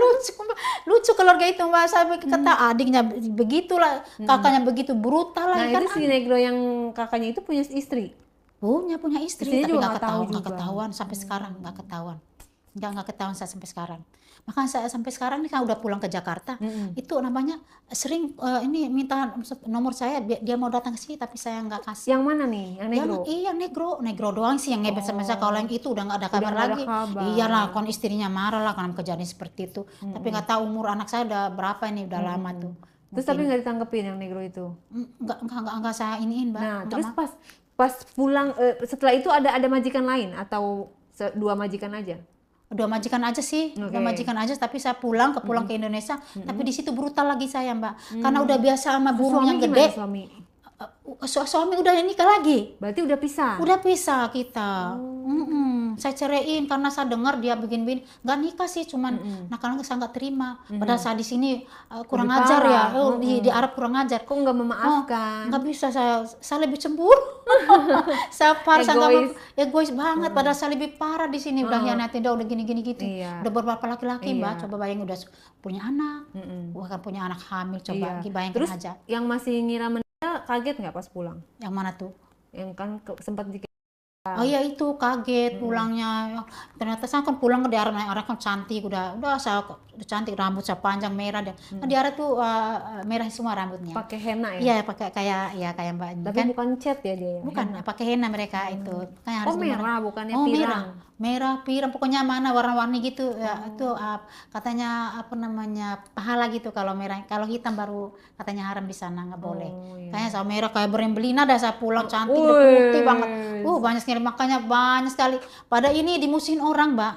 S2: lucu keluarga itu Mbak. Saya kata adiknya begitulah, kakaknya begitu brutal lah.
S1: Nah itu si negro yang kakaknya itu punya istri?
S2: Punya istri,
S1: Istrinya
S2: tapi
S1: juga
S2: nggak
S1: nggak tahu
S2: ketahuan,
S1: juga.
S2: ketahuan sampai sekarang nggak ketahuan. nggak ketahuan saya sampai sekarang. Makanya saya sampai sekarang nih kan udah pulang ke Jakarta, itu namanya sering ini minta nomor saya, dia mau datang ke sini tapi saya nggak kasih.
S1: Yang mana nih? Yang negro?
S2: Iya negro doang sih yang ngebet sama saya. Kalau yang itu udah nggak ada kabar
S1: nggak ada
S2: lagi.
S1: kabar.
S2: Iyalah, kan istrinya marah lah karena kejadian seperti itu. Tapi nggak tahu umur anak saya udah berapa ini, udah lama tuh.
S1: Terus tapi nggak ditanggepin yang negro itu?
S2: Nggak saya iniin, Mbak.
S1: Nah,
S2: Nggak
S1: terus pas pulang setelah itu ada majikan lain atau dua majikan aja?
S2: Dua majikan aja sih, dua majikan aja. Tapi saya pulang ke Indonesia, tapi di situ brutal lagi saya, Mbak, karena udah biasa sama burung yang gede. Suami udah nikah lagi.
S1: Berarti udah pisah?
S2: Udah pisah kita. Saya ceraiin karena saya dengar dia begini-begini. Nggak nikah sih, cuman nakal saya nggak terima. Padahal saya di sini kurang
S1: Lebih
S2: ajar
S1: parah.
S2: ya. Di Arab kurang ajar.
S1: Kok nggak memaafkan?
S2: Nggak bisa, saya lebih cemburu. Saya parah, egois banget. Padahal saya lebih parah di sini. Udah hianatin, udah gini-gini gitu.
S1: Iya.
S2: Udah beberapa laki-laki, Mbak. Coba bayangin udah punya anak, bahkan punya anak hamil. Coba bayangin
S1: Terus
S2: aja.
S1: yang masih ngira meninggal kaget nggak pas pulang?
S2: Yang mana tuh?
S1: Yang kan sempat
S2: Oh iya, itu kaget pulangnya. Ternyata saya kan pulang ke daerah kan cantik, udah saya udah cantik, rambut saya panjang merah. Kan di Arab tuh merah semua rambutnya.
S1: pakai henna ya?
S2: Iya, pakai kayak Mbak ini
S1: Tapi
S2: kan.
S1: bukan cat ya dia ya?
S2: Bukan, pakai henna mereka itu. Makanya harus
S1: merah, bukannya
S2: oh,
S1: pirang?
S2: merah, pirang, pokoknya mana warna-warni gitu. Ya, itu katanya apa namanya, pahala gitu kalau merah. Kalau hitam baru katanya haram di sana, nggak boleh. Kayaknya saya merah kayak berembelina dah saya pulang cantik, udah putih banget. Banyak sekali, makanya banyak sekali. Pada ini dimusuhin orang, Mbak.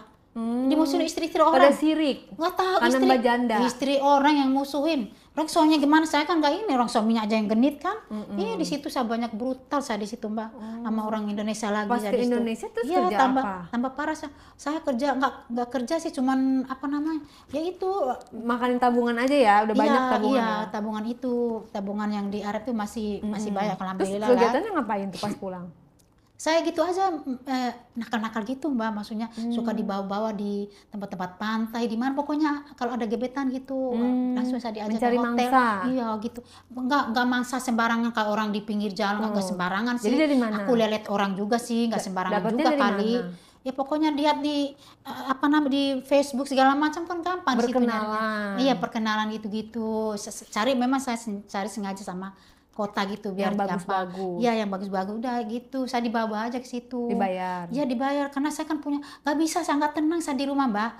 S2: Dimusuhin istri-istri orang.
S1: Pada sirik?
S2: Nggak tahu,
S1: Karena Mbak janda?
S2: istri orang yang musuhin. Orang suaminya gimana, saya kan nggak ini, orang suaminya aja yang genit kan. Iya, di situ saya banyak brutal saya di situ, Mbak, sama orang Indonesia lagi.
S1: Pas ke Indonesia terus
S2: iya,
S1: kerja apa?
S2: tambah parah saya kerja nggak kerja sih, cuman apa namanya ya itu
S1: Makanin tabungan aja ya, udah banyak tabungan.
S2: iya, tabungan yang di Arab itu masih banyak,
S1: Terus
S2: alhamdulillah.
S1: kegiatannya ngapain tuh pas pulang?
S2: Saya gitu aja nakal-nakal gitu, Mbak, maksudnya suka dibawa-bawa di tempat-tempat pantai di mana, pokoknya kalau ada gebetan gitu langsung saya diajak
S1: Mencari
S2: ke hotel.
S1: mangsa.
S2: Iya gitu, nggak mangsa sembarangan kayak orang di pinggir jalan, nggak sembarangan sih.
S1: Jadi dari mana?
S2: Aku lihat orang juga sih, nggak sembarangan
S1: Dapatnya
S2: juga
S1: dari
S2: kali.
S1: mana?
S2: Ya pokoknya lihat di di Facebook segala macam kan gampang di situ nyarinya.
S1: Berkenalan.
S2: Iya, perkenalan gitu-gitu. Memang saya cari sengaja sama kota gitu biar
S1: Yang
S2: gampang.
S1: bagus-bagus.
S2: Iya, yang bagus-bagus. Udah gitu, saya dibawa aja ke situ.
S1: Dibayar?
S2: Iya, dibayar karena saya kan punya, nggak bisa saya nggak tenang saya di rumah, Mbak.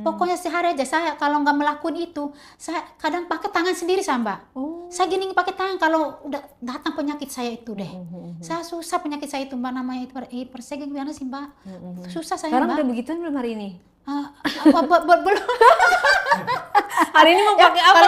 S2: Pokoknya sehari aja saya kalau nggak melakukan itu, saya kadang pakai tangan sendiri saya, Mbak. Saya gini pakai tangan kalau udah datang penyakit saya itu deh. Saya susah penyakit saya itu, Mbak, namanya itu persegi gimana sih, Mbak? Susah saya,
S1: Sekarang
S2: Mbak.
S1: udah begituan belum hari ini?
S2: Belum.
S1: Hari ini mau pakai apa?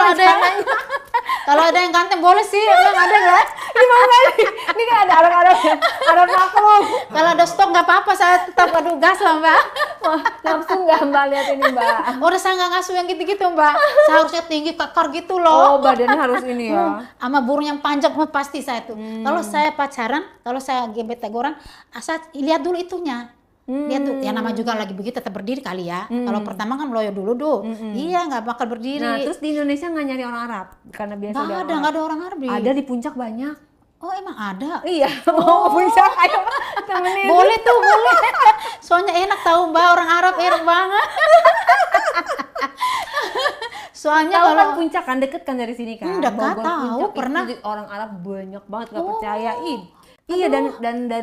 S2: Kalau ada yang ganteng boleh sih, emang ada nggak?
S1: Ini mau kali. Ini kan ada Arab makhluk.
S2: Kalau ada stok nggak apa-apa, saya tetap adu gas lah, Mbak.
S1: Wah, nafsu nggak Mbak lihat ini Mbak?
S2: Udah saya nggak ngasuh yang gitu-gitu, Mbak. Saya harusnya tinggi kekar gitu loh.
S1: Oh, badannya harus ini ya.
S2: Sama burung yang panjang pasti saya tuh. Kalau saya pacaran, kalau saya gebet orang, saya lihat dulu itunya. Lihat tuh, ya nama juga lagi begitu tetap berdiri kali ya. Kalau pertama kan loyo dulu tuh. Iya, nggak bakal berdiri.
S1: Nah, terus di Indonesia nggak nyari orang Arab karena biasa
S2: nggak ada orang Arab.
S1: Ada di puncak banyak.
S2: Oh, emang ada?
S1: Iya, mau ke puncak ayo temenin.
S2: Boleh tuh, boleh. Soalnya enak tahu, Mbak, orang Arab enak banget. Soalnya
S1: Tahu
S2: kalau
S1: kan puncak kan deket kan dari sini kan.
S2: Dekat,
S1: Bogor,
S2: tahu,
S1: Puncak,
S2: pernah.
S1: itu orang Arab banyak banget gak percaya. Iya, dan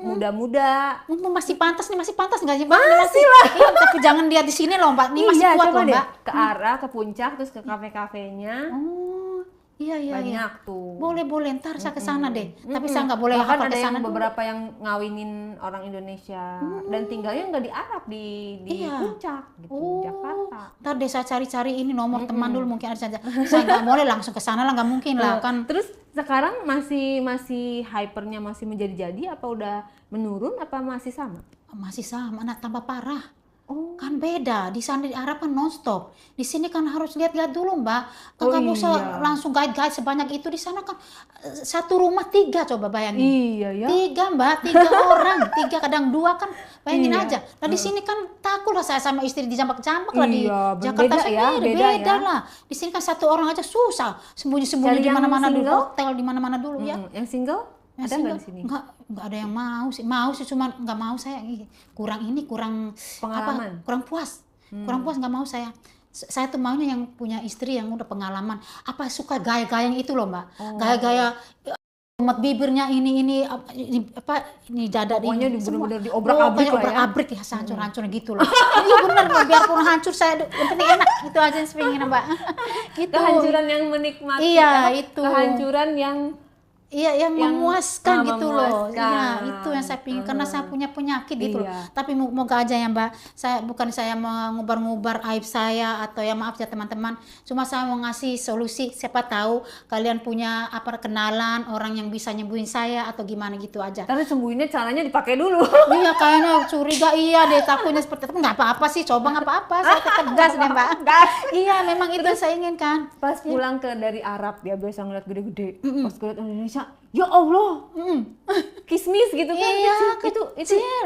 S1: muda-muda.
S2: masih pantas nggak sih, Mbak? Masih lah. Iya, tapi jangan lihat di sini loh, Mbak. Ini masih
S1: Iya,
S2: kuat
S1: coba
S2: loh,
S1: deh
S2: Mbak.
S1: ke arah ke puncak terus ke kafe-kafenya.
S2: Oh, iya.
S1: Banyak tuh.
S2: Boleh, ntar saya ke sana deh. Tapi saya nggak boleh
S1: Bahkan
S2: hafal
S1: ada
S2: ke sana
S1: yang
S2: dulu.
S1: beberapa yang ngawinin orang Indonesia dan tinggalnya nggak di Arab di
S2: Iya.
S1: puncak gitu, Jakarta.
S2: Ntar deh saya cari-cari ini nomor teman dulu mungkin ada saja. Saya nggak boleh langsung ke sana lah, nggak mungkin lah kan.
S1: Terus sekarang masih hypernya masih menjadi-jadi apa udah menurun apa masih sama?
S2: Masih sama, tambah parah. Kan beda, di sana di Arab kan nonstop. Di sini kan harus lihat-lihat dulu, Mbak. Kan nggak bisa langsung guide sebanyak itu. Di sana kan satu rumah 3, coba bayangin.
S1: Iya ya.
S2: 3, Mbak, 3 orang, 3 kadang 2 kan, bayangin aja. Nah di sini kan takut lah saya sama istri dijambak-jambak lah di Jakarta sendiri, beda lah. Di sini kan satu orang aja susah, sembunyi-sembunyi di mana-mana dulu, hotel di mana-mana dulu ya.
S1: Yang single?
S2: Ya,
S1: Ada nggak di sini?
S2: Nggak ada yang mau sih cuman nggak mau saya kurang
S1: Pengalaman.
S2: kurang puas nggak mau saya tuh maunya yang punya istri yang udah pengalaman suka gaya-gaya yang itu loh mbak, gaya-gaya umat bibirnya ini dada
S1: Pokoknya
S2: ini semua
S1: bener-bener diobrak-abrik lah ya.
S2: obrak-abrik ya hancur-hancur gitu loh. Iya benar biarpun hancur saya yang penting enak itu aja yang saya pengen mbak. Gitu.
S1: Kehancuran yang menikmati.
S2: Iya itu.
S1: Kehancuran yang
S2: yang memuaskan gitu loh.
S1: memuaskan.
S2: Iya, itu yang saya pingin karena saya punya penyakit gitu loh. Tapi moga aja ya Mbak, bukan saya mengubar-ngubar aib saya atau ya maaf ya teman-teman. Cuma saya mau ngasih solusi, siapa tahu kalian punya kenalan orang yang bisa nyembuhin saya atau gimana gitu aja.
S1: Tapi sembuhinnya caranya dipakai dulu.
S2: Iya kayaknya curiga deh takutnya seperti itu. Nggak apa-apa sih, coba nggak apa-apa. Saya tetap gas deh Mbak. Iya memang itu yang saya inginkan.
S1: Pas pulang dari Arab ya biasa ngeliat gede-gede. Pas ngeliat Indonesia, ya Allah, kismis gitu kan.
S2: Iya,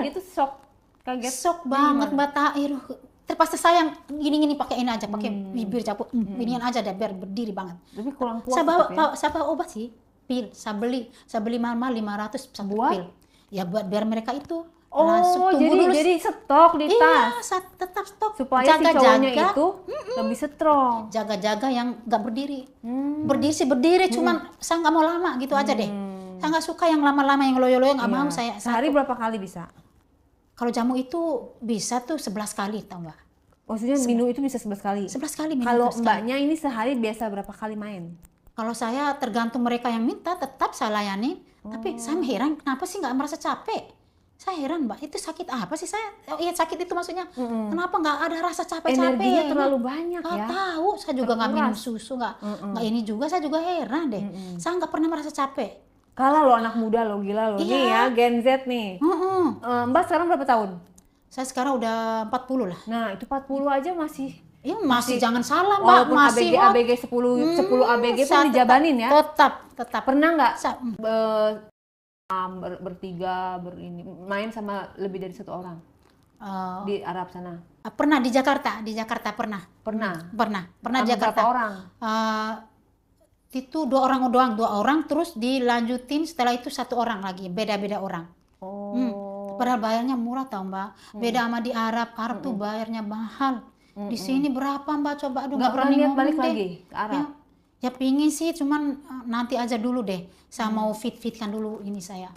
S1: itu shock, kaget.
S2: Shock banget Mbak Tahir. Terpaksa sayang gini pakai ini aja, pakai bibir capuk. Ginian aja deh biar berdiri banget.
S1: Tapi kurang puas.
S2: Saya bawa obat sih, pil. Saya beli mahal 500 satu pil. Ya biar mereka itu
S1: jadi stok di tas.
S2: Iya, tetap stok
S1: Supaya si cowoknya itu lebih strong.
S2: Jaga-jaga yang nggak berdiri. Berdiri cuman saya nggak mau lama gitu aja deh. Saya nggak suka yang lama-lama yang loyo-loyo, nggak mau saya.
S1: Sehari berapa kali bisa?
S2: Kalau jamu itu bisa tuh 11 kali tau Mbak.
S1: Maksudnya minum itu bisa 11 kali?
S2: 11 kali minum.
S1: Kalau mbaknya ini sehari biasa berapa kali main?
S2: Kalau saya tergantung mereka yang minta, tetap saya layani. Tapi saya heran kenapa sih nggak merasa capek? Saya heran Mbak, itu sakit apa sih saya? Iya sakit itu maksudnya. Kenapa nggak ada rasa capek-capek?
S1: Energinya terlalu banyak ya?
S2: Nggak tahu, saya juga nggak minum susu, nggak ini juga, saya juga heran deh. Saya nggak pernah merasa capek.
S1: Kalah lo anak muda lo, gila lo. Nih ya, Gen Z nih. Mbak sekarang berapa tahun?
S2: Saya sekarang udah 40 lah.
S1: Nah itu 40 aja masih.
S2: Iya masih jangan salah Mbak,
S1: Walaupun
S2: masih
S1: ABG 10 ABG pun dijabanin ya?
S2: Tetap.
S1: Pernah nggak bertiga main sama lebih dari satu orang di Arab sana?
S2: Pernah di Jakarta pernah di Jakarta.
S1: Berapa orang?
S2: Itu dua orang terus dilanjutin setelah itu satu orang lagi, beda orang. Padahal bayarnya murah tau Mbak, beda sama di Arab tuh bayarnya mahal. Di sini berapa Mbak coba? Aduh
S1: nggak pernah niat balik lagi ke Arab?
S2: Ya pingin sih, cuman nanti aja dulu deh. Saya mau fitkan dulu ini saya.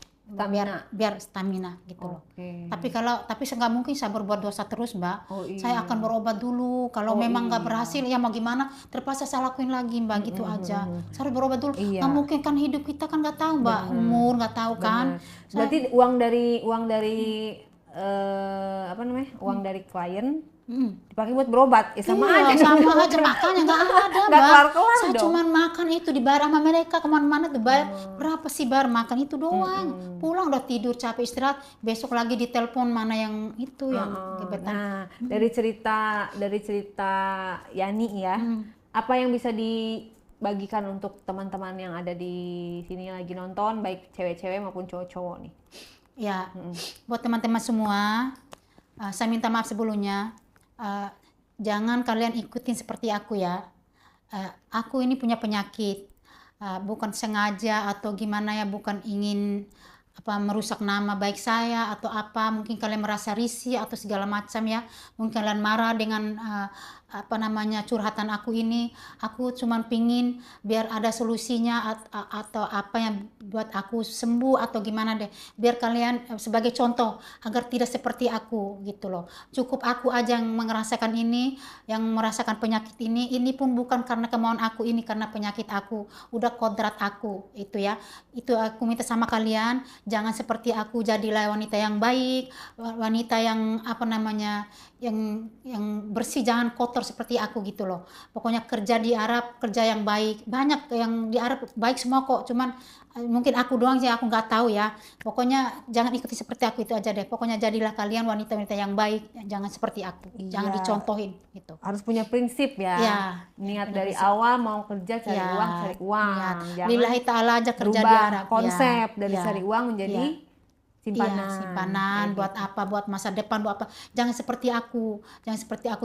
S2: Biar stamina gitu loh. Tapi saya nggak mungkin saya berbuat dosa terus Mbak. Saya akan berobat dulu. Kalau memang nggak berhasil ya mau gimana? Terpaksa saya lakuin lagi Mbak gitu aja. Saya harus berobat dulu. Nggak mungkin kan hidup kita kan nggak tahu Mbak. Umur nggak tahu kan.
S1: Berarti uang dari uang dari klien dipakai buat berobat ya sama aja
S2: makanya nggak ada Mbak. Saya cuma makan itu dibayar sama mereka, kemana-mana tuh bayar berapa sih bayar makan itu doang. Pulang udah tidur capek istirahat, besok lagi ditelepon mana yang itu yang gebetan.
S1: Nah dari cerita Yani ya, apa yang bisa dibagikan untuk teman-teman yang ada di sini lagi nonton, baik cewek-cewek maupun cowok-cowok nih?
S2: Ya, buat teman-teman semua, saya minta maaf sebelumnya. Jangan kalian ikutin seperti aku ya. Aku ini punya penyakit, bukan sengaja atau gimana ya, bukan ingin merusak nama baik saya atau apa. Mungkin kalian merasa risih atau segala macam ya. Mungkin kalian marah dengan curhatan aku ini. Aku cuman pingin biar ada solusinya atau apa yang buat aku sembuh atau gimana deh, biar kalian sebagai contoh agar tidak seperti aku gitu loh. Cukup aku aja yang merasakan ini, yang merasakan penyakit ini pun bukan karena kemauan aku, ini karena penyakit aku, udah kodrat aku itu ya. Itu aku minta sama kalian, jangan seperti aku, jadilah wanita yang baik, wanita yang yang bersih, jangan kotor seperti aku gitu loh. Pokoknya kerja di Arab, kerja yang baik. Banyak yang di Arab baik semua kok, cuman mungkin aku doang sih, aku nggak tahu ya. Pokoknya jangan ikuti seperti aku itu aja deh. Pokoknya jadilah kalian wanita-wanita yang baik, jangan seperti aku. Jangan dicontohin gitu.
S1: Harus punya prinsip ya. Niat dari awal mau kerja cari uang. Jangan
S2: lillahi ta'ala aja kerja di Arab.
S1: Konsep dari cari uang menjadi simpanan buat apa, buat masa depan, buat apa. Jangan seperti aku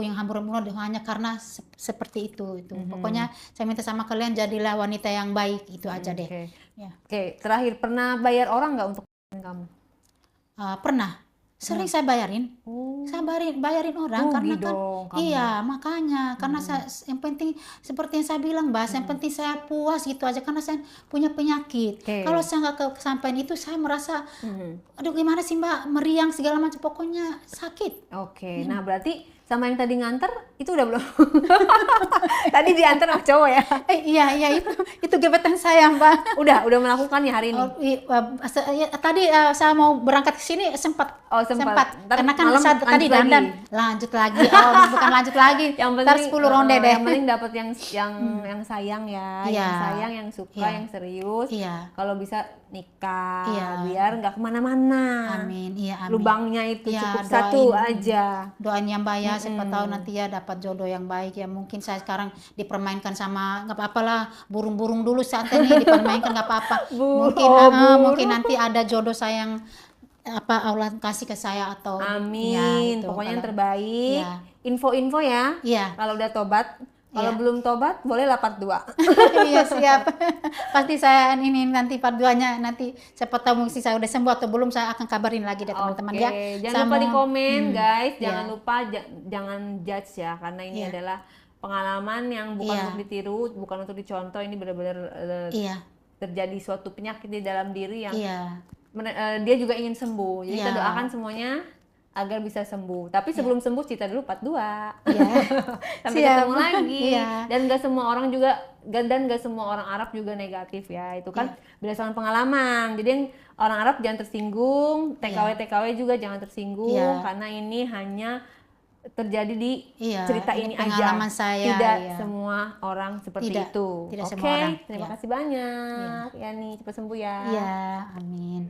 S1: yang hambur-hambur hanya karena seperti itu. Pokoknya saya minta sama kalian, jadilah wanita yang baik, itu aja deh.
S2: Ya.
S1: Oke, terakhir pernah bayar orang nggak untuk kamu?
S2: Pernah. Sering saya bayarin.
S1: Oh,
S2: Saya bayarin orang karena
S1: rugi
S2: kan
S1: dong kamu.
S2: iya, makanya karena saya, yang penting seperti yang saya bilang, Mbak, yang penting saya puas gitu aja karena saya punya penyakit.
S1: Oke.
S2: Kalau saya nggak kesampaian itu saya merasa
S1: Mhm.
S2: aduh gimana sih, Mbak, meriang segala macam, pokoknya sakit.
S1: Oke, nah berarti sama yang tadi nganter itu udah belum? Tadi diantar sama cowok ya?
S2: Iya itu gebetan saya, Mbak.
S1: Udah melakukan ya hari ini?
S2: Oh, tadi saya mau berangkat ke sini sempat.
S1: Oh, sempat. Ntar
S2: Karena kan
S1: malam
S2: saya tadi
S1: lanjut
S2: dandan
S1: lagi.
S2: lanjut lagi. Oh, bukan lanjut lagi.
S1: Yang
S2: Ntar
S1: penting
S2: 10 ronde deh.
S1: Yang penting dapat yang sayang ya,
S2: Iya.
S1: yang sayang, yang suka,
S2: Iya.
S1: yang serius.
S2: Iya.
S1: Kalau bisa nikah,
S2: Iya.
S1: biar nggak kemana-mana.
S2: Amin. Iya, amin.
S1: Lubangnya itu
S2: Iya,
S1: cukup
S2: doain.
S1: satu aja.
S2: Doain yang Mbak ya, siapa tahu nanti ya dapat jodoh yang baik ya. Mungkin saya sekarang dipermainkan sama nggak apa-apa lah, burung-burung dulu saat ini dipermainkan nggak apa-apa. Mungkin nanti ada jodoh saya yang Allah kasih ke saya atau
S1: Amin.
S2: ya, itu.
S1: Pokoknya yang
S2: Kalau-
S1: terbaik.
S2: Iya.
S1: Info-info ya.
S2: Iya.
S1: Kalau udah tobat, kalau
S2: Iya.
S1: belum tobat boleh lah part 2.
S2: Iya siap. Pasti saya ini nanti part 2-nya nanti siapa tahu mungkin saya udah sembuh atau belum, saya akan kabarin lagi deh teman-teman ya.
S1: Jangan
S2: Saya
S1: lupa
S2: mau-
S1: di komen guys,
S2: Iya.
S1: jangan lupa jangan judge ya, karena ini
S2: Iya.
S1: adalah pengalaman yang bukan
S2: Iya.
S1: untuk ditiru, bukan untuk dicontoh. Ini benar-benar
S2: Iya.
S1: terjadi suatu penyakit di dalam diri yang
S2: Iya.
S1: dia juga ingin sembuh. Jadi kita
S2: Iya.
S1: doakan semuanya agar bisa sembuh. Tapi sebelum sembuh cerita dulu part 2.
S2: Iya.
S1: Sampai
S2: Siap.
S1: ketemu lagi.
S2: Iya.
S1: Dan gak semua orang juga gak semua orang Arab juga negatif ya. Itu kan
S2: Iya.
S1: berdasarkan pengalaman. Jadi yang orang Arab jangan tersinggung, TKW juga jangan tersinggung,
S2: Iya.
S1: karena ini hanya terjadi di
S2: Iya,
S1: cerita
S2: ini
S1: ini
S2: pengalaman
S1: aja.
S2: saya,
S1: Tidak
S2: iya.
S1: semua orang seperti
S2: Tidak,
S1: itu.
S2: tidak
S1: Oke,
S2: semua orang.
S1: terima
S2: Iya.
S1: kasih banyak. Ya nih, cepat sembuh ya.
S2: Iya, amin.